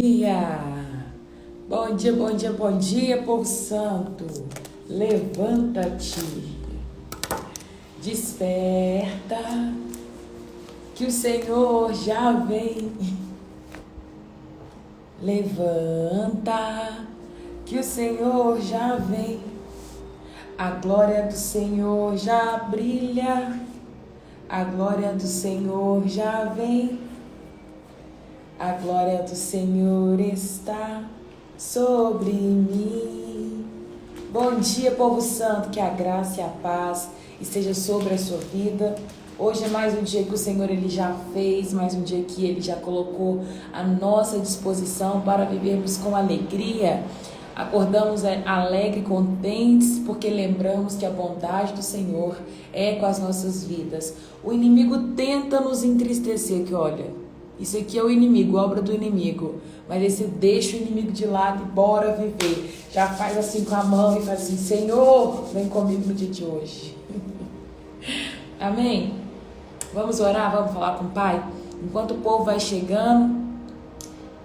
dia! Bom dia, bom dia, bom dia, povo santo! Levanta-te, desperta, que o Senhor já vem. Levanta, que o Senhor já vem. A glória do Senhor já brilha, a glória do Senhor já vem. A glória do Senhor está sobre mim. Bom dia, povo santo, que a graça e a paz esteja sobre a sua vida. Hoje é mais um dia que o Senhor ele já fez, mais um dia que ele já colocou à nossa disposição para vivermos com alegria. Acordamos alegre, contentes, porque lembramos que a bondade do Senhor é com as nossas vidas. O inimigo tenta nos entristecer, que olha, isso aqui é o inimigo, obra do inimigo. Mas aí você deixa o inimigo de lado e bora viver. Já faz assim com a mão e faz assim: Senhor, vem comigo no dia de hoje. Amém? Vamos orar, vamos falar com o Pai? Enquanto o povo vai chegando,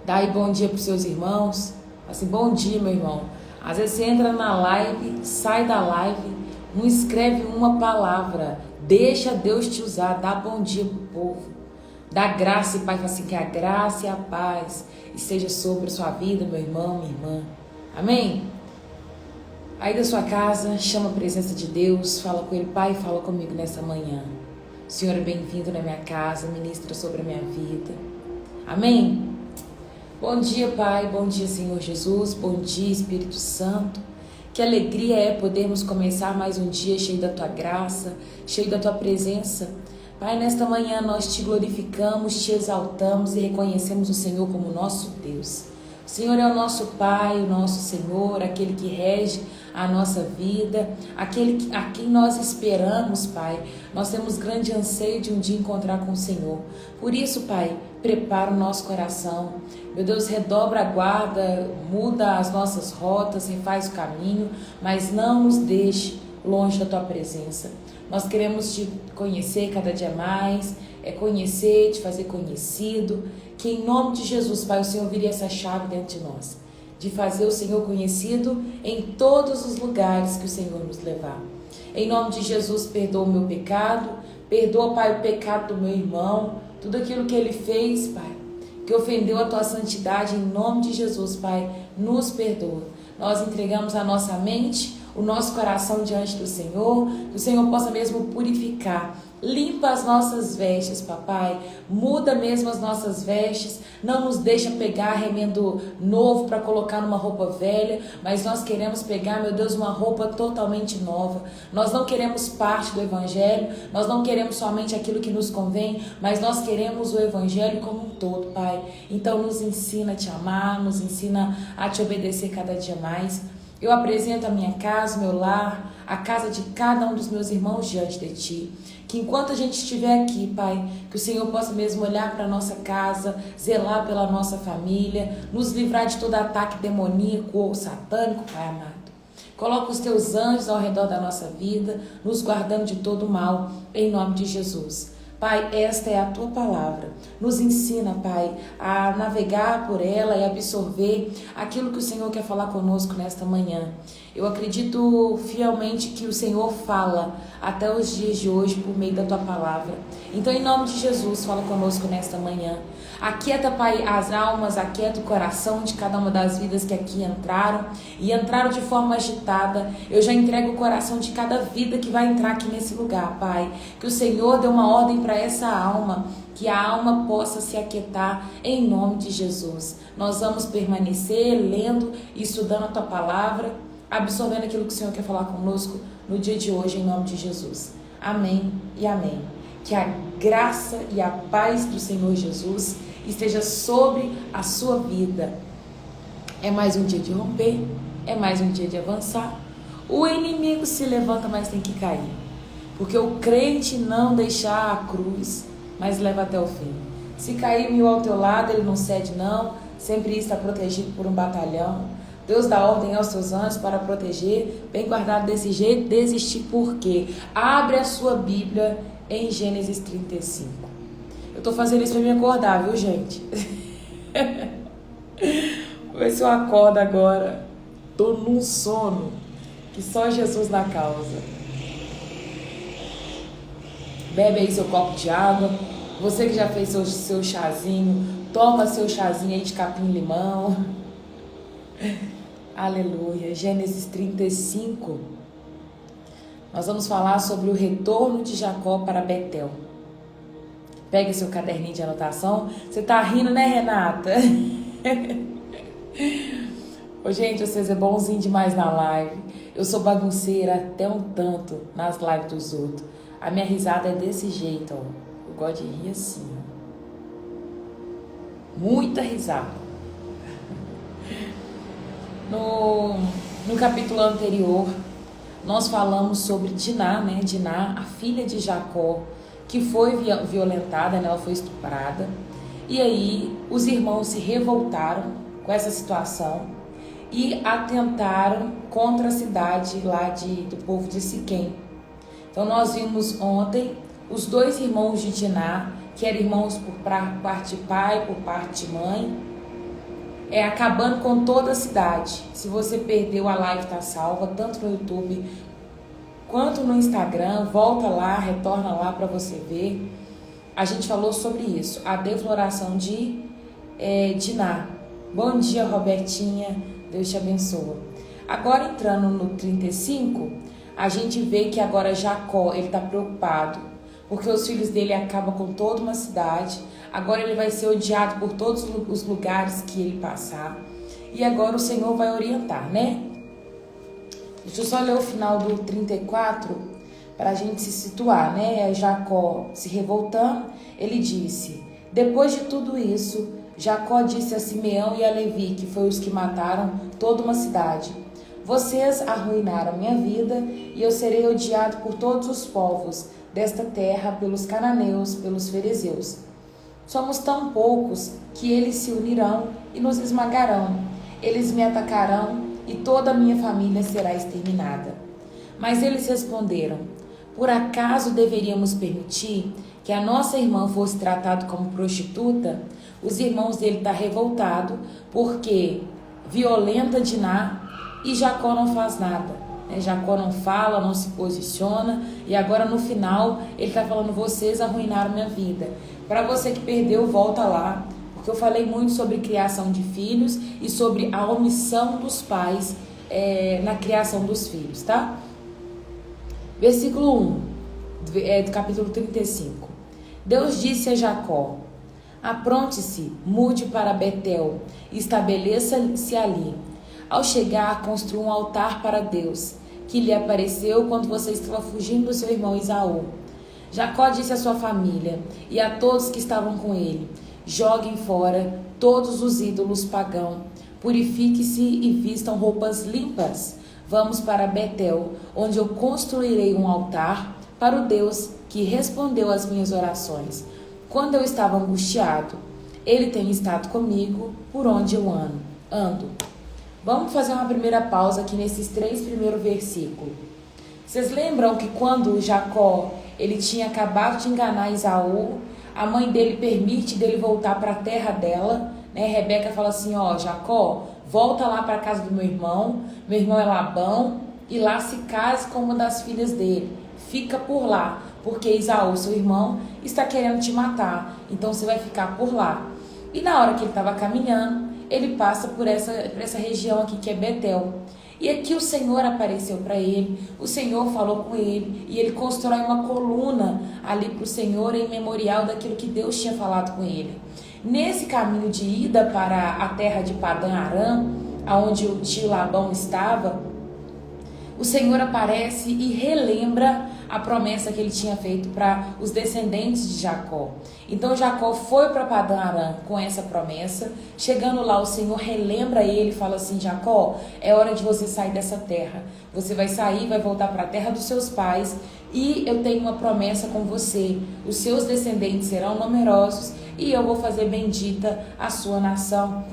dá aí bom dia para os seus irmãos. Assim, bom dia, meu irmão. Às vezes você entra na live, sai da live, não escreve uma palavra. Deixa Deus te usar, dá bom dia pro povo. Dá graça e paz, assim, que a graça e a paz esteja sobre a sua vida, meu irmão, minha irmã. Amém? Aí da sua casa, chama a presença de Deus, fala com Ele: Pai, fala comigo nessa manhã. O Senhor é bem-vindo na minha casa, ministra sobre a minha vida. Amém? Bom dia, Pai, bom dia, Senhor Jesus, bom dia, Espírito Santo. Que alegria é podermos começar mais um dia cheio da Tua graça, cheio da Tua presença. Pai, nesta manhã nós Te glorificamos, Te exaltamos e reconhecemos o Senhor como nosso Deus. O Senhor é o nosso Pai, o nosso Senhor, aquele que rege a nossa vida, aquele a quem nós esperamos, Pai. Nós temos grande anseio de um dia encontrar com o Senhor. Por isso, Pai, prepara o nosso coração. Meu Deus, redobra a guarda, muda as nossas rotas, refaz o caminho, mas não nos deixe longe da Tua presença. Nós queremos Te conhecer cada dia mais, conhecer, Te fazer conhecido. Que em nome de Jesus, Pai, o Senhor vire essa chave dentro de nós, de fazer o Senhor conhecido em todos os lugares que o Senhor nos levar. Em nome de Jesus, perdoa o meu pecado, perdoa, Pai, o pecado do meu irmão, tudo aquilo que ele fez, Pai, que ofendeu a Tua santidade. Em nome de Jesus, Pai, nos perdoa. Nós entregamos a nossa mente, o nosso coração diante do Senhor, que o Senhor possa mesmo purificar. Limpa as nossas vestes, papai, muda mesmo as nossas vestes, não nos deixa pegar remendo novo para colocar numa roupa velha, mas nós queremos pegar, meu Deus, uma roupa totalmente nova. Nós não queremos parte do Evangelho, nós não queremos somente aquilo que nos convém, mas nós queremos o Evangelho como um todo, Pai. Então nos ensina a Te amar, nos ensina a Te obedecer cada dia mais. Eu apresento a minha casa, meu lar, a casa de cada um dos meus irmãos diante de Ti. Que enquanto a gente estiver aqui, Pai, que o Senhor possa mesmo olhar para a nossa casa, zelar pela nossa família, nos livrar de todo ataque demoníaco ou satânico, Pai amado. Coloca os Teus anjos ao redor da nossa vida, nos guardando de todo mal, em nome de Jesus. Pai, esta é a Tua palavra. Nos ensina, Pai, a navegar por ela e absorver aquilo que o Senhor quer falar conosco nesta manhã. Eu acredito fielmente que o Senhor fala até os dias de hoje por meio da Tua palavra. Então, em nome de Jesus, fala conosco nesta manhã. Aquieta, Pai, as almas, aquieta o coração de cada uma das vidas que aqui entraram e entraram de forma agitada. Eu já entrego o coração de cada vida que vai entrar aqui nesse lugar, Pai. Que o Senhor dê uma ordem para essa alma, que a alma possa se aquietar em nome de Jesus. Nós vamos permanecer lendo e estudando a Tua palavra, absorvendo aquilo que o Senhor quer falar conosco no dia de hoje, em nome de Jesus. Amém e amém. Que a graça e a paz do Senhor Jesus esteja sobre a sua vida. É mais um dia de romper, é mais um dia de avançar. O inimigo se levanta, mas tem que cair. Porque o crente não deixar a cruz, mas leva até o fim. Se cair 1000 ao teu lado, ele não cede não, sempre está protegido por um batalhão. Deus dá ordem aos seus anjos para proteger, bem guardado desse jeito, desistir por quê? Abre a sua Bíblia em Gênesis 35. Eu tô fazendo isso para me acordar, viu, gente? ver se eu acordo agora. Tô num sono que só Jesus na causa. Bebe aí seu copo de água. Você que já fez seu chazinho, toma seu chazinho aí de capim-limão. Aleluia. Gênesis 35. Nós vamos falar sobre o retorno de Jacó para Betel. Pegue seu caderninho de anotação. Você tá rindo, né, Renata? Ô, gente, vocês é bonzinho demais na live. Eu sou bagunceira até um tanto nas lives dos outros. A minha risada é desse jeito, ó. Eu gosto de rir assim, ó. Muita risada. No capítulo anterior, nós falamos sobre Diná, né? Diná, a filha de Jacó, que foi violentada, né? Ela foi estuprada. E aí, os irmãos se revoltaram com essa situação e atentaram contra a cidade lá do povo de Siquém. Então, nós vimos ontem os dois irmãos de Diná, que eram irmãos por parte de pai, por parte de mãe, acabando com toda a cidade. Se você perdeu, a live está salva, tanto no YouTube quanto no Instagram. Volta lá, retorna lá para você ver. A gente falou sobre isso, a defloração de Diná. Bom dia, Robertinha, Deus te abençoe. Agora, entrando no 35, a gente vê que agora Jacó, ele está preocupado, porque os filhos dele acabam com toda uma cidade. Agora ele vai ser odiado por todos os lugares que ele passar. E agora o Senhor vai orientar, né? Deixa eu só ler o final do 34 para a gente se situar, né? Jacó se revoltando, ele disse: depois de tudo isso, Jacó disse a Simeão e a Levi, que foi os que mataram toda uma cidade: vocês arruinaram minha vida e eu serei odiado por todos os povos desta terra, pelos cananeus, pelos ferezeus. Somos tão poucos que eles se unirão e nos esmagarão. Eles me atacarão e toda a minha família será exterminada. Mas eles responderam: por acaso deveríamos permitir que a nossa irmã fosse tratada como prostituta? Os irmãos dele estão revoltados porque violenta Diná e Jacó não faz nada. Jacó não fala, não se posiciona, e agora no final ele está falando: vocês arruinaram minha vida. Para você que perdeu, volta lá, porque eu falei muito sobre criação de filhos e sobre a omissão dos pais na criação dos filhos, tá? Versículo 1 do capítulo 35. Deus disse a Jacó: apronte-se, mude para Betel e estabeleça-se ali. Ao chegar, construa um altar para Deus, que lhe apareceu quando você estava fugindo do seu irmão Esaú. Jacó disse à sua família e a todos que estavam com ele: joguem fora todos os ídolos pagãos, purifique-se e vistam roupas limpas. Vamos para Betel, onde eu construirei um altar para o Deus que respondeu às minhas orações. Quando eu estava angustiado, ele tem estado comigo por onde eu ando. Vamos fazer uma primeira pausa aqui nesses 3 primeiros versículos. Vocês lembram que quando Jacó ele tinha acabado de enganar Esaú, a mãe dele permite dele voltar para a terra dela, né? Rebeca fala assim: ó, Jacó, volta lá para a casa do meu irmão é Labão, e lá se case com uma das filhas dele. Fica por lá, porque Esaú, seu irmão, está querendo te matar, então você vai ficar por lá. E na hora que ele estava caminhando, ele passa por essa região aqui que é Betel. E aqui o Senhor apareceu para ele, o Senhor falou com ele, e ele constrói uma coluna ali para o Senhor em memorial daquilo que Deus tinha falado com ele. Nesse caminho de ida para a terra de Padã Arã, onde o tio Labão estava, o Senhor aparece e relembra a promessa que ele tinha feito para os descendentes de Jacó. Então Jacó foi para Padã Arã com essa promessa. Chegando lá, o Senhor relembra ele e fala assim: Jacó, é hora de você sair dessa terra. Você vai sair, vai voltar para a terra dos seus pais, e eu tenho uma promessa com você. Os seus descendentes serão numerosos e eu vou fazer bendita a sua nação.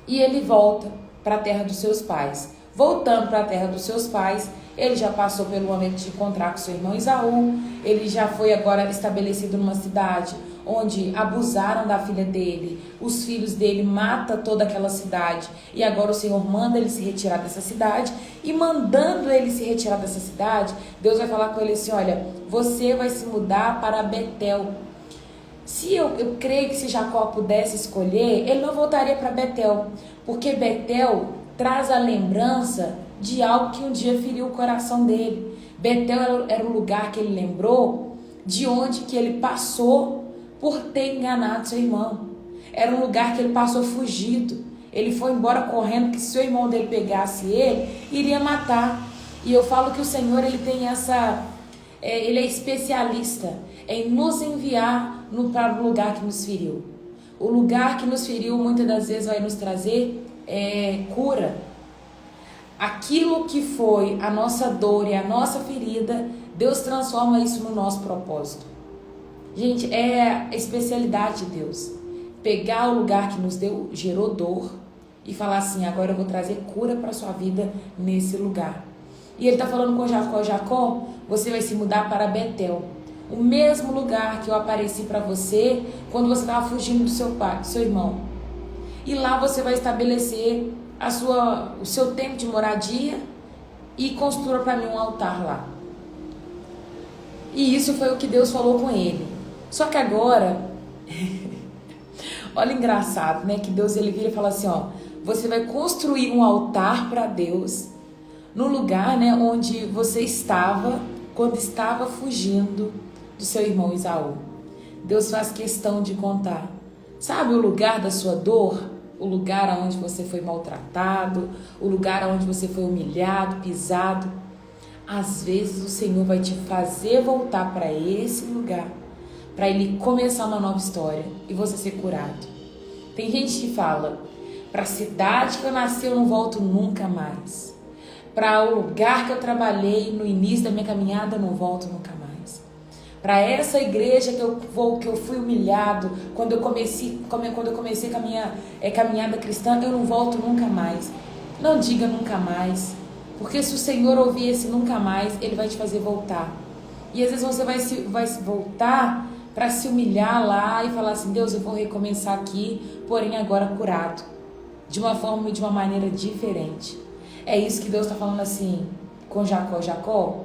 E ele volta para a terra dos seus pais. Voltando para a terra dos seus pais, ele já passou pelo momento de encontrar com seu irmão Esaú. Ele já foi agora estabelecido numa cidade onde abusaram da filha dele, os filhos dele, mata toda aquela cidade, e agora o Senhor manda ele se retirar dessa cidade, e mandando ele se retirar dessa cidade, Deus vai falar com ele assim: olha, você vai se mudar para Betel. Se eu creio que se Jacó pudesse escolher, ele não voltaria para Betel, porque Betel traz a lembrança de algo que um dia feriu o coração dele. Betel era o lugar que ele lembrou de onde que ele passou por ter enganado seu irmão. Era um lugar que ele passou fugido. Ele foi embora correndo, que se seu irmão dele pegasse ele, iria matar. E eu falo que o Senhor, ele tem ele é especialista em nos enviar para o lugar que nos feriu. O lugar que nos feriu muitas das vezes vai nos trazer cura. Aquilo que foi a nossa dor e a nossa ferida, Deus transforma isso no nosso propósito. Gente, é a especialidade de Deus. Pegar o lugar que nos gerou dor e falar assim: agora eu vou trazer cura para a sua vida nesse lugar. E ele está falando com Jacó: Jacó, você vai se mudar para Betel, o mesmo lugar que eu apareci para você quando você estava fugindo do seu pai, do seu irmão. E lá você vai estabelecer o seu tempo de moradia e construa para mim um altar lá. E isso foi o que Deus falou com ele. Só que agora, olha engraçado, né? Que Deus, ele vira e fala assim: ó, você vai construir um altar para Deus no lugar, né, onde você estava quando estava fugindo do seu irmão Esaú. Deus faz questão de contar. Sabe o lugar da sua dor? O lugar onde você foi maltratado, o lugar onde você foi humilhado, pisado. Às vezes o Senhor vai te fazer voltar para esse lugar, para Ele começar uma nova história e você ser curado. Tem gente que fala: para a cidade que eu nasci eu não volto nunca mais. Para o lugar que eu trabalhei no início da minha caminhada eu não volto nunca mais. Para essa igreja que eu fui humilhado quando eu comecei com a minha caminhada cristã, eu não volto nunca mais. Não diga nunca mais, porque se o Senhor ouvir esse nunca mais, Ele vai te fazer voltar. E às vezes você vai voltar para se humilhar lá e falar assim: Deus, eu vou recomeçar aqui, porém agora curado, de uma forma e de uma maneira diferente. É isso que Deus está falando assim com Jacó: Jacó,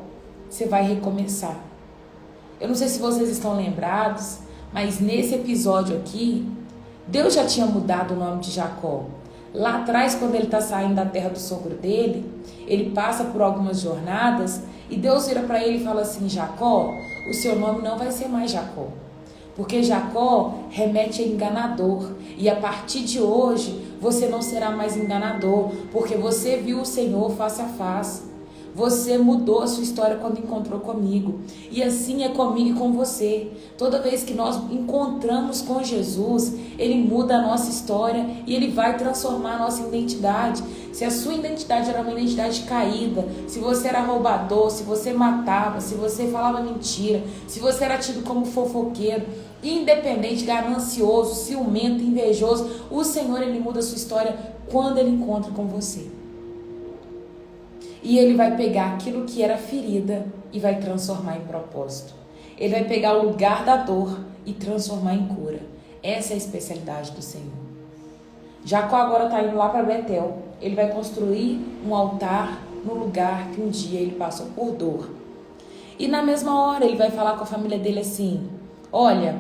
você vai recomeçar. Eu não sei se vocês estão lembrados, mas nesse episódio aqui, Deus já tinha mudado o nome de Jacó. Lá atrás, quando ele está saindo da terra do sogro dele, ele passa por algumas jornadas e Deus vira para ele e fala assim: Jacó, o seu nome não vai ser mais Jacó, porque Jacó remete a enganador, e a partir de hoje você não será mais enganador, porque você viu o Senhor face a face. Você mudou a sua história quando encontrou comigo. E assim é comigo e com você. Toda vez que nós encontramos com Jesus, Ele muda a nossa história e Ele vai transformar a nossa identidade. Se a sua identidade era uma identidade caída, se você era roubador, se você matava, se você falava mentira, se você era tido como fofoqueiro, independente, ganancioso, ciumento, invejoso, o Senhor, Ele muda a sua história quando Ele encontra com você. E Ele vai pegar aquilo que era ferida e vai transformar em propósito. Ele vai pegar o lugar da dor e transformar em cura. Essa é a especialidade do Senhor. Jacó agora está indo lá para Betel. Ele vai construir um altar no lugar que um dia ele passou por dor. E na mesma hora ele vai falar com a família dele assim: olha,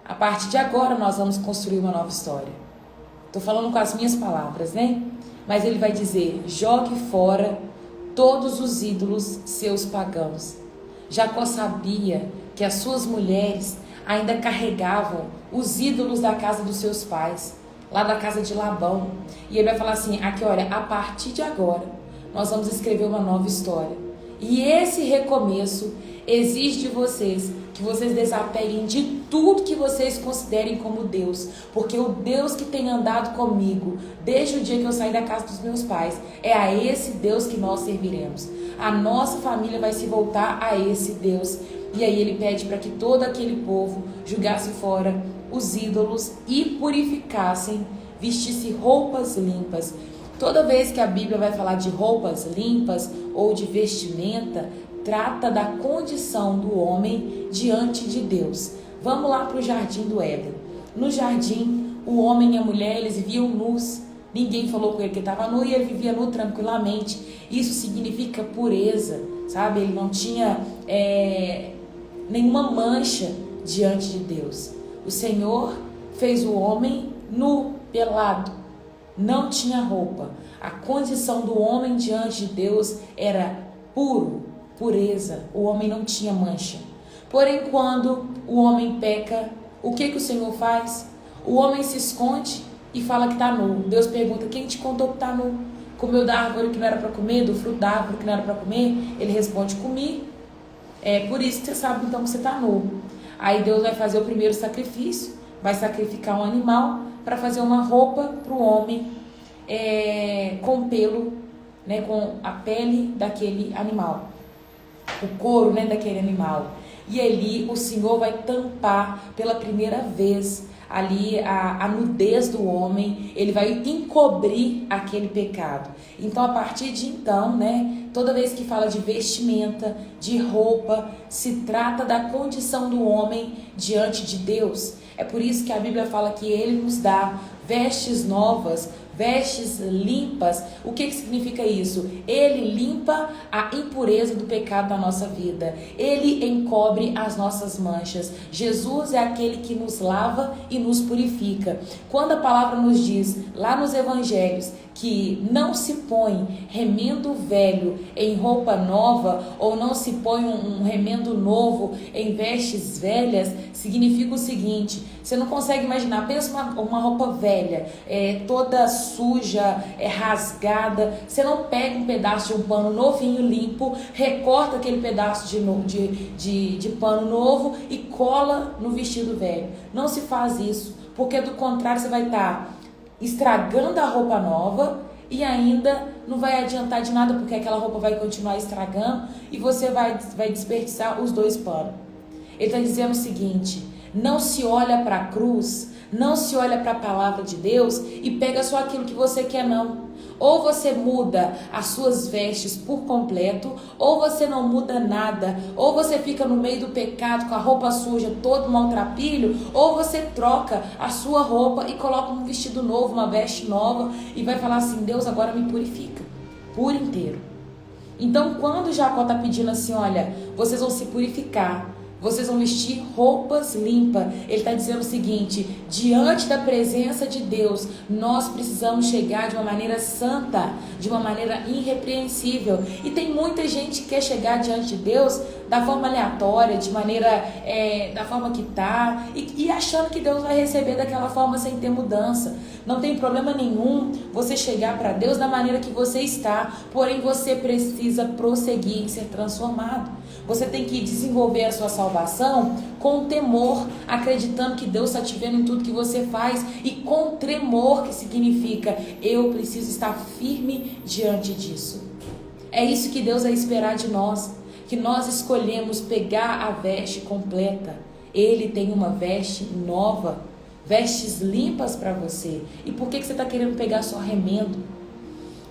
a partir de agora nós vamos construir uma nova história. Estou falando com as minhas palavras, né? Mas ele vai dizer: jogue fora todos os ídolos seus pagãos. Jacó sabia que as suas mulheres ainda carregavam os ídolos da casa dos seus pais, lá da casa de Labão. E ele vai falar assim: aqui, olha, a partir de agora nós vamos escrever uma nova história. E esse recomeço exige de vocês que vocês desapeguem de tudo que vocês considerem como Deus, porque o Deus que tem andado comigo desde o dia que eu saí da casa dos meus pais, é a esse Deus que nós serviremos. A nossa família vai se voltar a esse Deus. E aí ele pede para que todo aquele povo jogasse fora os ídolos e purificassem, vestissem roupas limpas. Toda vez que a Bíblia vai falar de roupas limpas ou de vestimenta, trata da condição do homem diante de Deus. Vamos lá para o jardim do Éden. No jardim, o homem e a mulher, eles viviam nus. Ninguém falou com ele que estava nu e ele vivia nu tranquilamente. Isso significa pureza, sabe? Ele não tinha nenhuma mancha diante de Deus. O Senhor fez o homem nu, pelado. Não tinha roupa. A condição do homem diante de Deus era puro, pureza. O homem não tinha mancha. Porém, quando o homem peca, o que o Senhor faz? O homem se esconde e fala que está nu. Deus pergunta: quem te contou que está nu? Comeu da árvore que não era para comer, do fruto da árvore que não era para comer? Ele responde: comi. É por isso que você sabe então que você está nu. Aí Deus vai fazer o primeiro sacrifício, vai sacrificar um animal para fazer uma roupa para o homem com pelo, né, com a pele daquele animal, o couro, né, daquele animal. E ali o Senhor vai tampar pela primeira vez ali a nudez do homem, ele vai encobrir aquele pecado. Então, a partir de então, né, toda vez que fala de vestimenta, de roupa, se trata da condição do homem diante de Deus. É por isso que a Bíblia fala que ele nos dá vestes novas, vestes limpas. O que significa isso? Ele limpa a impureza do pecado da nossa vida. Ele encobre as nossas manchas. Jesus é aquele que nos lava e nos purifica. Quando a palavra nos diz, lá nos evangelhos, que não se põe remendo velho em roupa nova, ou não se põe um remendo novo em vestes velhas, significa o seguinte: você não consegue imaginar, pensa uma roupa velha, toda suja, rasgada. Você não pega um pedaço de um pano novinho, limpo, recorta aquele pedaço de pano novo e cola no vestido velho. Não se faz isso, porque do contrário você vai estar estragando a roupa nova e ainda não vai adiantar de nada, porque aquela roupa vai continuar estragando e você vai desperdiçar os dois panos. Ele está dizendo o seguinte: não se olha para a cruz, não se olha para a palavra de Deus e pega só aquilo que você quer, não. Ou você muda as suas vestes por completo, ou você não muda nada. Ou você fica no meio do pecado com a roupa suja, todo maltrapilho, ou você troca a sua roupa e coloca um vestido novo, uma veste nova e vai falar assim: Deus agora me purifica por inteiro. Então, quando Jacó está pedindo assim: olha, vocês vão se purificar, vocês vão vestir roupas limpas, ele está dizendo o seguinte: diante da presença de Deus, nós precisamos chegar de uma maneira santa, de uma maneira irrepreensível. E tem muita gente que quer chegar diante de Deus da forma aleatória, de maneira, da forma que está, e achando que Deus vai receber daquela forma sem ter mudança. Não tem problema nenhum você chegar para Deus da maneira que você está, porém você precisa prosseguir em ser transformado. Você tem que desenvolver a sua salvação com temor, acreditando que Deus está te vendo em tudo que você faz, e com tremor, que significa: eu preciso estar firme diante disso. É isso que Deus vai esperar de nós, que nós escolhemos pegar a veste completa. Ele tem uma veste nova, vestes limpas para você. E por que você está querendo pegar só remendo?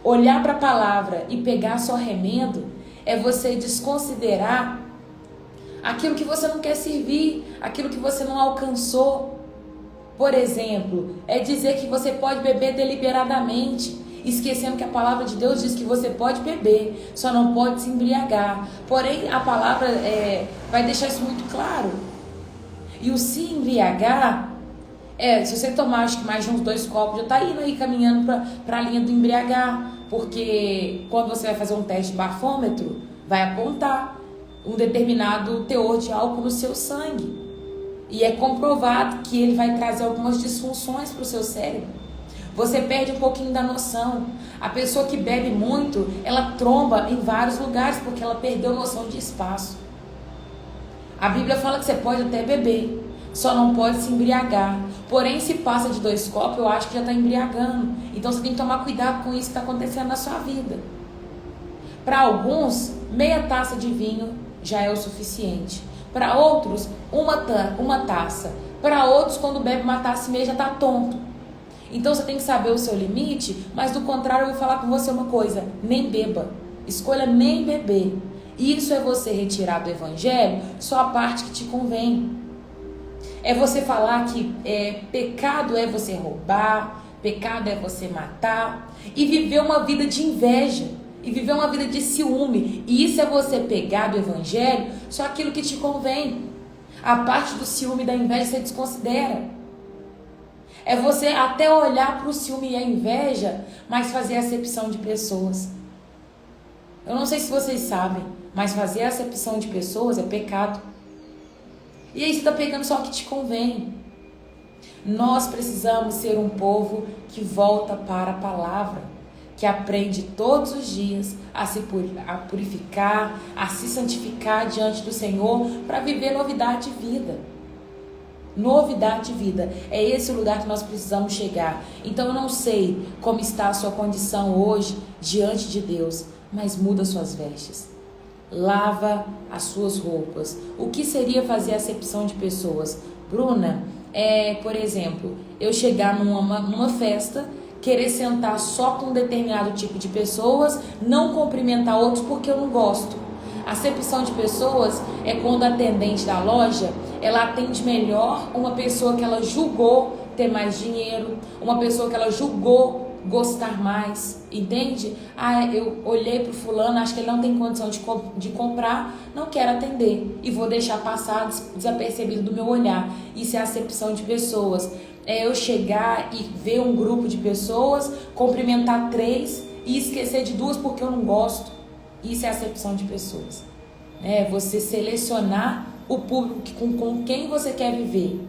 Olhar para a palavra e pegar só remendo é você desconsiderar aquilo que você não quer servir, aquilo que você não alcançou. Por exemplo, é dizer que você pode beber deliberadamente, esquecendo que a palavra de Deus diz que você pode beber, só não pode se embriagar. Porém, a palavra vai deixar isso muito claro. E o se embriagar, se você tomar acho que mais de uns 2 copos, já está indo aí caminhando para a linha do embriagar. Porque quando você vai fazer um teste de bafômetro, vai apontar um determinado teor de álcool no seu sangue. E é comprovado que ele vai trazer algumas disfunções para o seu cérebro. Você perde um pouquinho da noção. A pessoa que bebe muito, ela tromba em vários lugares porque ela perdeu noção de espaço. A Bíblia fala que você pode até beber, só não pode se embriagar. Porém, se passa de 2 copos, eu acho que já está embriagando. Então você tem que tomar cuidado com isso que está acontecendo na sua vida. Para alguns, meia taça de vinho já é o suficiente. Para outros, uma taça. Para outros, quando bebe uma taça e meia, já está tonto. Então você tem que saber o seu limite, mas do contrário, eu vou falar com você uma coisa: nem beba. Escolha nem beber. Isso é você retirar do evangelho só a parte que te convém. É você falar que pecado é você roubar, pecado é você matar e viver uma vida de inveja e viver uma vida de ciúme. E isso é você pegar do evangelho só aquilo que te convém. A parte do ciúme e da inveja você desconsidera. É você até olhar para o ciúme e a inveja, mas fazer acepção de pessoas. Eu não sei se vocês sabem, mas fazer acepção de pessoas é pecado. E aí você está pegando só o que te convém. Nós precisamos ser um povo que volta para a palavra, que aprende todos os dias a purificar, a se santificar diante do Senhor para viver novidade de vida. Novidade de vida. É esse o lugar que nós precisamos chegar. Então eu não sei como está a sua condição hoje diante de Deus, mas muda suas vestes. Lava as suas roupas. O que seria fazer acepção de pessoas? Bruna, por exemplo, eu chegar numa festa, querer sentar só com um determinado tipo de pessoas, não cumprimentar outros porque eu não gosto. Acepção de pessoas é quando a atendente da loja, ela atende melhor uma pessoa que ela julgou ter mais dinheiro, uma pessoa que ela julgou gostar mais, entende? Eu olhei pro fulano, acho que ele não tem condição de comprar, não quero atender e vou deixar passar desapercebido do meu olhar. Isso é acepção de pessoas. É eu chegar e ver um grupo de pessoas, cumprimentar 3 e esquecer de 2 porque eu não gosto. Isso é acepção de pessoas. É você selecionar o público com quem você quer viver.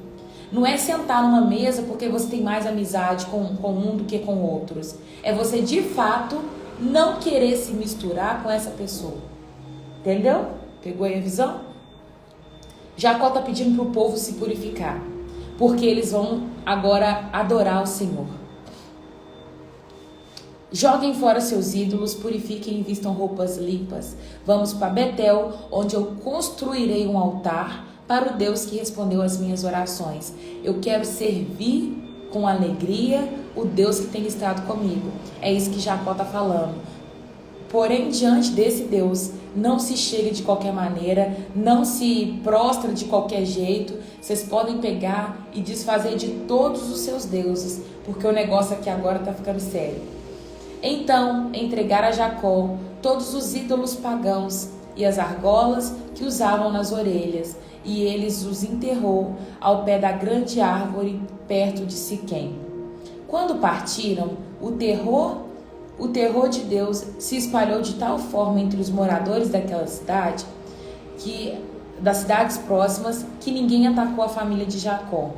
Não é sentar numa mesa porque você tem mais amizade com um do que com outros. É você, de fato, não querer se misturar com essa pessoa. Entendeu? Pegou aí a visão? Jacó está pedindo para o povo se purificar, porque eles vão agora adorar o Senhor. Joguem fora seus ídolos, purifiquem e vistam roupas limpas. Vamos para Betel, onde eu construirei um altar para o Deus que respondeu às minhas orações. Eu quero servir com alegria o Deus que tem estado comigo. É isso que Jacó está falando. Porém, diante desse Deus, não se chega de qualquer maneira, não se prostra de qualquer jeito. Vocês podem pegar e desfazer de todos os seus deuses, porque o negócio aqui agora está ficando sério. Então, entregar a Jacó todos os ídolos pagãos e as argolas que usavam nas orelhas, e eles os enterrou ao pé da grande árvore perto de Siquém. Quando partiram, o terror de Deus se espalhou de tal forma entre os moradores daquela cidade, das cidades próximas, que ninguém atacou a família de Jacó.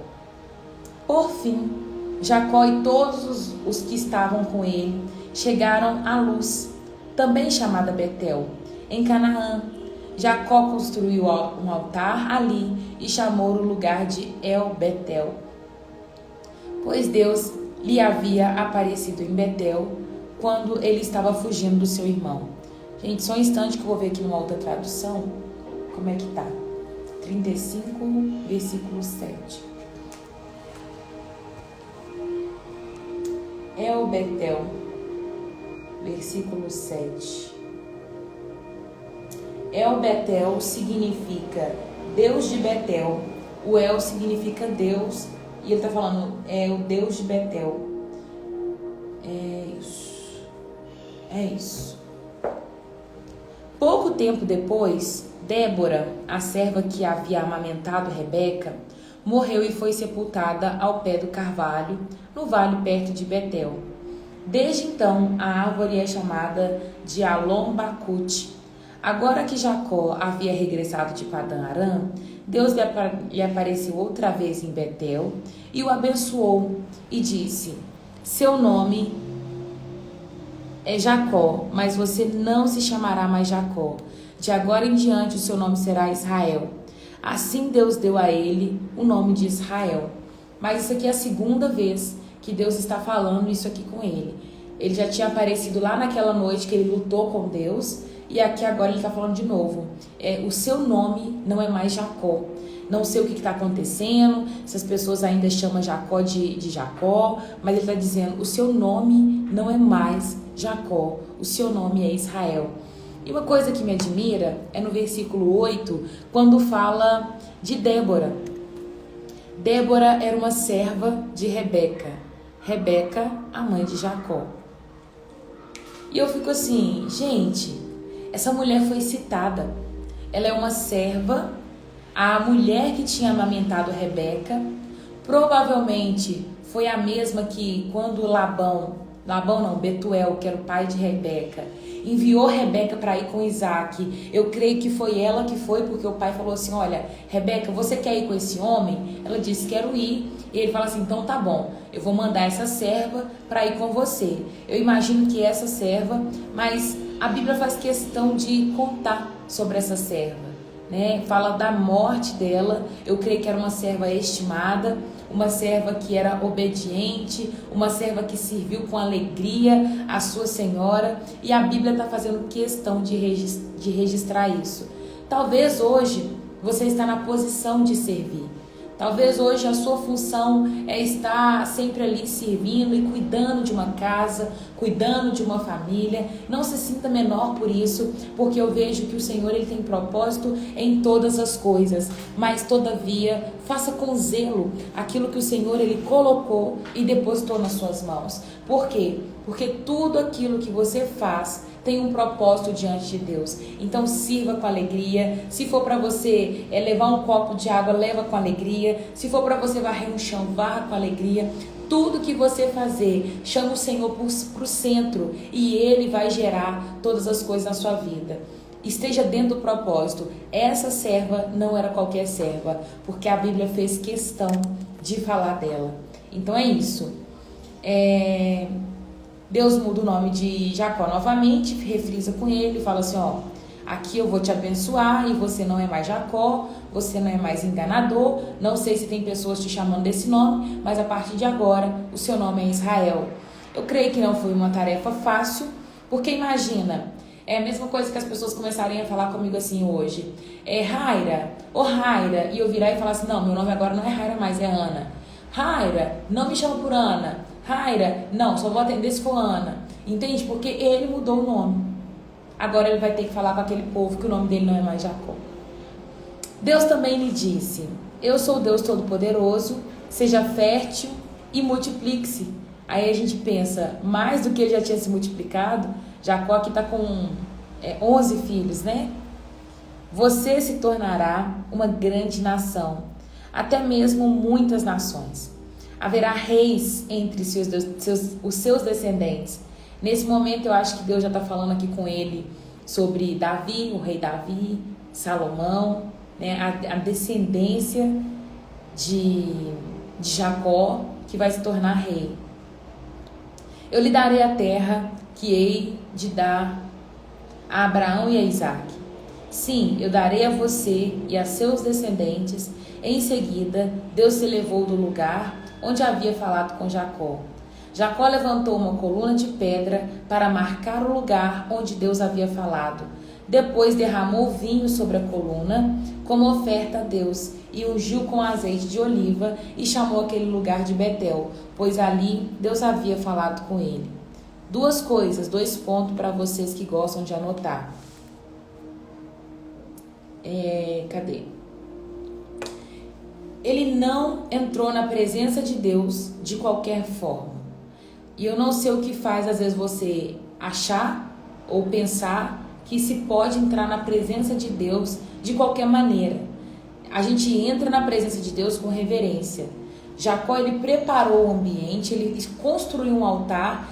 Por fim, Jacó e todos os que estavam com ele chegaram a Luz, também chamada Betel, em Canaã. Jacó construiu um altar ali e chamou o lugar de El Betel, pois Deus lhe havia aparecido em Betel quando ele estava fugindo do seu irmão. Gente, só um instante que eu vou ver aqui uma outra tradução. Como é que tá? 35, versículo 7. El Betel, versículo 7. El Betel significa Deus de Betel. O El significa Deus. E ele está falando, o Deus de Betel. É isso. Pouco tempo depois, Débora, a serva que havia amamentado Rebeca, morreu e foi sepultada ao pé do carvalho, no vale perto de Betel. Desde então, a árvore é chamada de Alon-Bacute. Agora que Jacó havia regressado de Padã-Arã, Deus lhe apareceu outra vez em Betel e o abençoou e disse: seu nome é Jacó, mas você não se chamará mais Jacó. De agora em diante o seu nome será Israel. Assim Deus deu a ele o nome de Israel. Mas isso aqui é a segunda vez que Deus está falando isso aqui com ele. Ele já tinha aparecido lá naquela noite que ele lutou com Deus. E aqui agora ele está falando de novo. O seu nome não é mais Jacó. Não sei o que está acontecendo, se as pessoas ainda chamam Jacó de Jacó, mas ele está dizendo, o seu nome não é mais Jacó, o seu nome é Israel. E uma coisa que me admira é no versículo 8, quando fala de Débora. Débora era uma serva de Rebeca. Rebeca, a mãe de Jacó. E eu fico assim, gente, essa mulher foi citada. Ela é uma serva, a mulher que tinha amamentado Rebeca, provavelmente foi a mesma que quando Betuel, que era o pai de Rebeca, enviou Rebeca para ir com Isaac. Eu creio que foi ela que foi, porque o pai falou assim, olha, Rebeca, você quer ir com esse homem? Ela disse, quero ir. E ele fala assim, então tá bom, eu vou mandar essa serva para ir com você. Eu imagino que essa serva, mas a Bíblia faz questão de contar sobre essa serva, né? Fala da morte dela. Eu creio que era uma serva estimada, uma serva que era obediente, uma serva que serviu com alegria a sua senhora, e a Bíblia está fazendo questão de registrar isso. Talvez hoje você está na posição de servir. Talvez hoje a sua função é estar sempre ali servindo e cuidando de uma casa, cuidando de uma família. Não se sinta menor por isso, porque eu vejo que o Senhor ele tem propósito em todas as coisas. Mas todavia, faça com zelo aquilo que o Senhor ele colocou e depositou nas suas mãos. Por quê? Porque tudo aquilo que você faz tem um propósito diante de Deus. Então sirva com alegria. Se for para você levar um copo de água, leva com alegria. Se for para você varrer um chão, varra com alegria. Tudo que você fazer, chama o Senhor para o centro e Ele vai gerar todas as coisas na sua vida. Esteja dentro do propósito. Essa serva não era qualquer serva, porque a Bíblia fez questão de falar dela. Então é isso. Deus muda o nome de Jacó novamente, refrisa com ele, fala assim, ó, aqui eu vou te abençoar e você não é mais Jacó, você não é mais enganador, não sei se tem pessoas te chamando desse nome, mas a partir de agora o seu nome é Israel. Eu creio que não foi uma tarefa fácil, porque imagina, é a mesma coisa que as pessoas começarem a falar comigo assim hoje, Raira, Raira, e eu virar e falar assim, não, meu nome agora não é Raira mais, é Ana. Raira, não me chama por Ana. Raira, não, só vou atender se for Ana. Entende? Porque ele mudou o nome. Agora ele vai ter que falar com aquele povo que o nome dele não é mais Jacó. Deus também lhe disse, eu sou o Deus Todo-Poderoso, seja fértil e multiplique-se. Aí a gente pensa, mais do que ele já tinha se multiplicado, Jacó aqui está com 11 filhos, né? Você se tornará uma grande nação, até mesmo muitas nações. Haverá reis entre os seus descendentes. Nesse momento eu acho que Deus já está falando aqui com ele sobre Davi, o rei Davi, Salomão, né? A descendência de Jacó, que vai se tornar rei. Eu lhe darei a terra que hei de dar a Abraão e a Isaac. Sim, eu darei a você e a seus descendentes. Em seguida, Deus se levou do lugar onde havia falado com Jacó. Jacó levantou uma coluna de pedra para marcar o lugar onde Deus havia falado. Depois derramou vinho sobre a coluna como oferta a Deus e ungiu com azeite de oliva e chamou aquele lugar de Betel, pois ali Deus havia falado com ele. Duas coisas, 2 pontos para vocês que gostam de anotar. Cadê? Ele não entrou na presença de Deus de qualquer forma. E eu não sei o que faz, às vezes, você achar ou pensar que se pode entrar na presença de Deus de qualquer maneira. A gente entra na presença de Deus com reverência. Jacó, ele preparou o ambiente, ele construiu um altar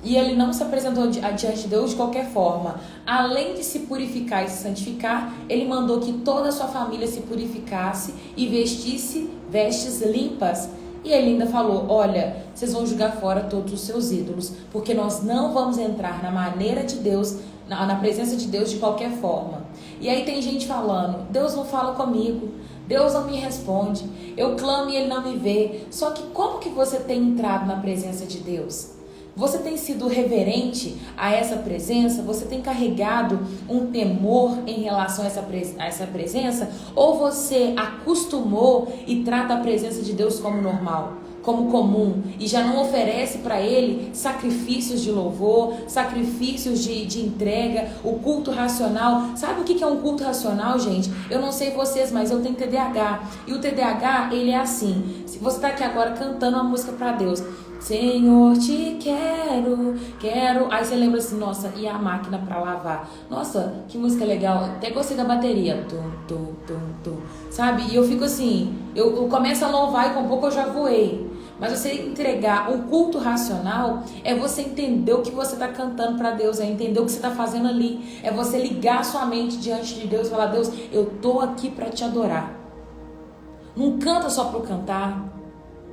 e ele não se apresentou diante de Deus de qualquer forma. Além de se purificar e se santificar, ele mandou que toda a sua família se purificasse e vestisse vestes limpas. E ele ainda falou, olha, vocês vão jogar fora todos os seus ídolos, porque nós não vamos entrar na maneira de Deus, na presença de Deus de qualquer forma. E aí tem gente falando, Deus não fala comigo, Deus não me responde, eu clamo e ele não me vê. Só que como que você tem entrado na presença de Deus? Você tem sido reverente a essa presença? Você tem carregado um temor em relação a essa presença? Ou você acostumou e trata a presença de Deus como normal? como comum e já não oferece para ele sacrifícios de louvor, sacrifícios de entrega, o culto racional. Sabe o que é um culto racional, gente? Eu não sei vocês, mas eu tenho TDAH. E o TDAH, ele é assim. Se você está aqui agora cantando uma música para Deus, Senhor, te quero. Aí você lembra assim, nossa, e a máquina para lavar? Nossa, que música legal. Até gostei da bateria. Tum, tum, tum, tum. Sabe? E eu fico assim, eu começo a louvar e com pouco eu já voei. Mas você entregar um culto racional é você entender o que você está cantando para Deus, é entender o que você está fazendo ali. É você ligar sua mente diante de Deus e falar, Deus, eu tô aqui para te adorar. Não canta só por cantar.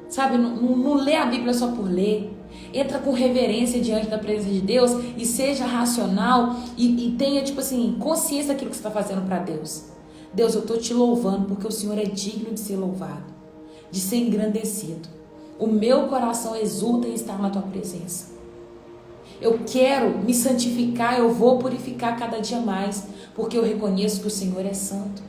Sabe, não lê a Bíblia só por ler. Entra com reverência diante da presença de Deus e seja racional e tenha, tipo assim, consciência daquilo que você está fazendo para Deus. Deus, eu estou te louvando porque o Senhor é digno de ser louvado, de ser engrandecido. O meu coração exulta em estar na tua presença. Eu quero me santificar, eu vou purificar cada dia mais, porque eu reconheço que o Senhor é santo.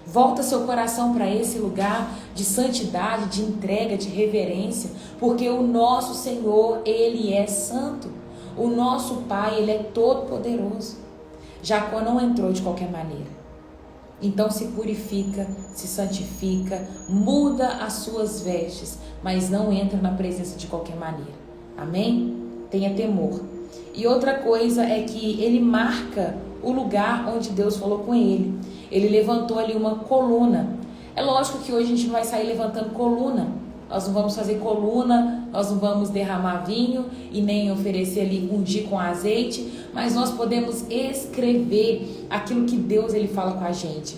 Volta seu coração para esse lugar de santidade, de entrega, de reverência, porque o nosso Senhor, Ele é santo. O nosso Pai, Ele é todo poderoso. Jacó não entrou de qualquer maneira. Então se purifica, se santifica, muda as suas vestes, mas não entra na presença de qualquer maneira. Amém? Tenha temor. E outra coisa é que ele marca o lugar onde Deus falou com ele. Ele levantou ali uma coluna. É lógico que hoje a gente não vai sair levantando coluna. Nós não vamos fazer coluna, nós não vamos derramar vinho e nem oferecer ali ungir com azeite, mas nós podemos escrever aquilo que Deus ele fala com a gente.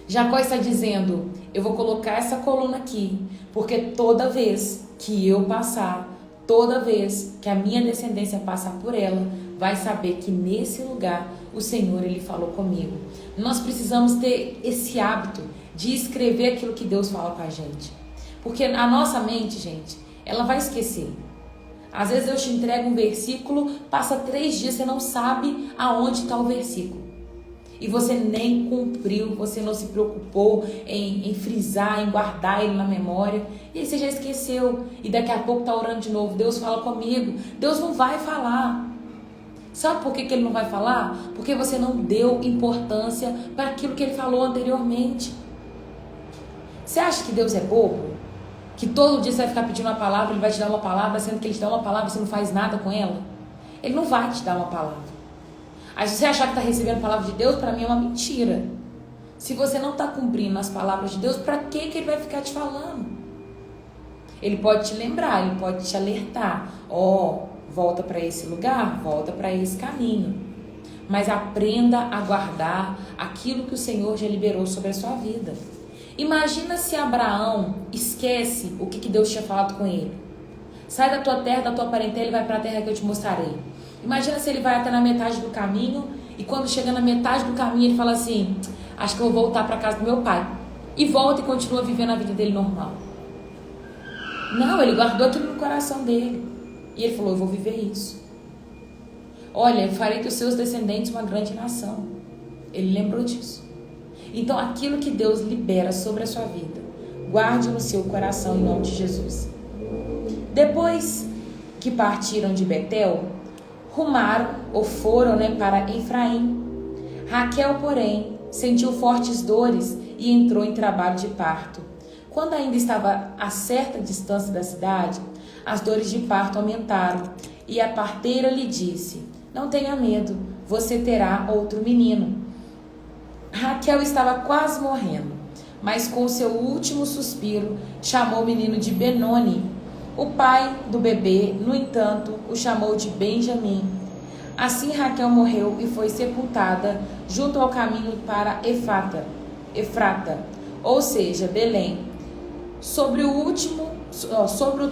Jacó está dizendo, eu vou colocar essa coluna aqui, porque toda vez que eu passar, toda vez que a minha descendência passar por ela, vai saber que nesse lugar o Senhor ele falou comigo. Nós precisamos ter esse hábito de escrever aquilo que Deus fala com a gente. Porque a nossa mente, gente, ela vai esquecer. Às vezes eu te entrego um versículo, passa 3 dias, você não sabe aonde está o versículo. E você nem cumpriu, você não se preocupou em frisar, em guardar ele na memória. E aí você já esqueceu. E daqui a pouco está orando de novo. Deus fala comigo. Deus não vai falar. Sabe por que ele não vai falar? Porque você não deu importância para aquilo que ele falou anteriormente. Você acha que Deus é bobo? Que todo dia você vai ficar pedindo uma palavra, ele vai te dar uma palavra, sendo que ele te dá uma palavra e você não faz nada com ela? Ele não vai te dar uma palavra. Aí se você achar que está recebendo a palavra de Deus, para mim é uma mentira. Se você não está cumprindo as palavras de Deus, para que ele vai ficar te falando? Ele pode te lembrar, ele pode te alertar. Volta para esse lugar, volta para esse caminho. Mas aprenda a guardar aquilo que o Senhor já liberou sobre a sua vida. Imagina se Abraão esquece o que Deus tinha falado com ele. Sai da tua terra, da tua parentela e vai para a terra que eu te mostrarei. Imagina se ele vai até na metade do caminho e quando chega na metade do caminho ele fala assim, acho que eu vou voltar para casa do meu pai. E volta e continua vivendo a vida dele normal. Não, ele guardou tudo no coração dele. E ele falou, eu vou viver isso. Olha, eu farei dos seus descendentes uma grande nação. Ele lembrou disso. Então, aquilo que Deus libera sobre a sua vida, guarde no seu coração em nome de Jesus. Depois que partiram de Betel, rumaram ou foram para Efraim. Raquel, porém, sentiu fortes dores e entrou em trabalho de parto. Quando ainda estava a certa distância da cidade, as dores de parto aumentaram e a parteira lhe disse, não tenha medo, você terá outro menino. Raquel estava quase morrendo, mas com seu último suspiro chamou o menino de Benoni. O pai do bebê, no entanto, o chamou de Benjamim. Assim Raquel morreu e foi sepultada junto ao caminho para Efrata, ou seja, Belém. Sobre o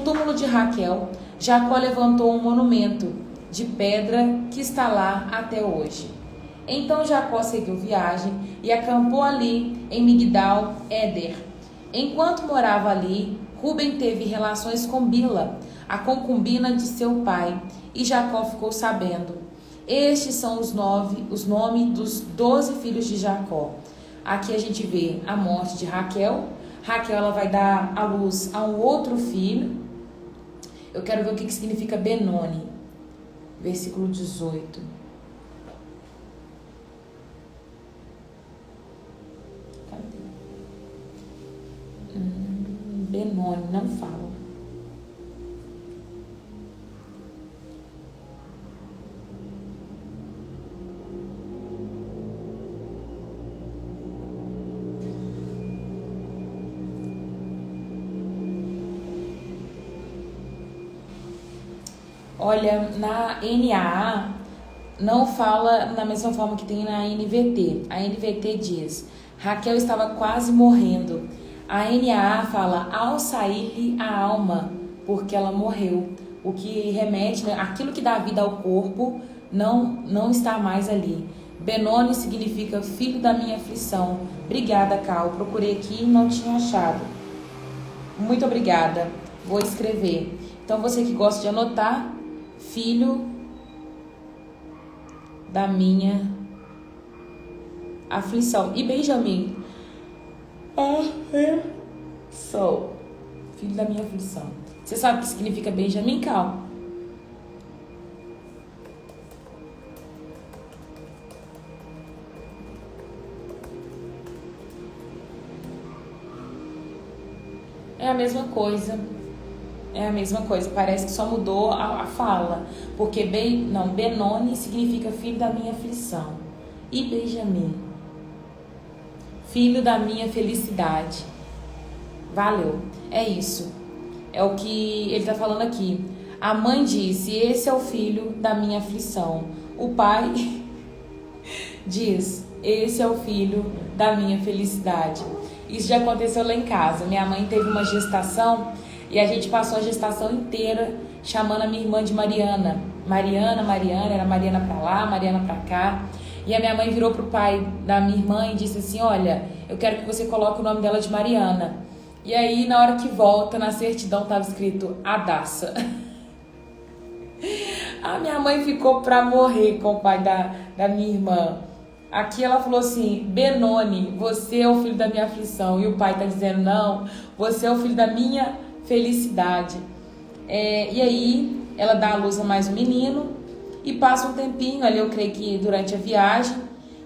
túmulo de Raquel, Jacó levantou um monumento de pedra que está lá até hoje. Então Jacó seguiu viagem e acampou ali em Migdal-Éder. Enquanto morava ali, Ruben teve relações com Bila, a concubina de seu pai, e Jacó ficou sabendo. Estes são os nomes dos 12 filhos de Jacó. Aqui a gente vê a morte de Raquel, Raquel, ela vai dar à luz a um outro filho. Eu quero ver o que significa Benoni. Versículo 18. Cadê? Benoni, não fala. Olha, na NAA não fala da mesma forma que tem na NVT. A NVT diz: Raquel estava quase morrendo. A NAA fala: ao sair-lhe a alma, porque ela morreu. O que remete, né, aquilo que dá vida ao corpo não está mais ali. Benoni significa filho da minha aflição. Obrigada, Cal. Procurei aqui e não tinha achado. Muito obrigada. Vou escrever. Então, você que gosta de anotar, filho da minha aflição. E Benjamim, sou filho da minha aflição. Você sabe o que significa Benjamim, Cal? É a mesma coisa. É a mesma coisa, parece que só mudou a fala. Porque Benoni significa filho da minha aflição. E Benjamim, filho da minha felicidade. Valeu, é isso. É o que ele está falando aqui. A mãe disse: esse é o filho da minha aflição. O pai diz: esse é o filho da minha felicidade. Isso já aconteceu lá em casa. Minha mãe teve uma gestação e a gente passou a gestação inteira chamando a minha irmã de Mariana. Mariana, era Mariana pra lá, Mariana pra cá. E a minha mãe virou pro pai da minha irmã e disse assim: olha, eu quero que você coloque o nome dela de Mariana. E aí, na hora que volta, na certidão estava escrito Adassa. A minha mãe ficou pra morrer com o pai da minha irmã. Aqui ela falou assim: Benoni, você é o filho da minha aflição. E o pai tá dizendo: não, você é o filho da minha felicidade. E aí ela dá à luz a mais um menino e passa um tempinho ali, eu creio que durante a viagem,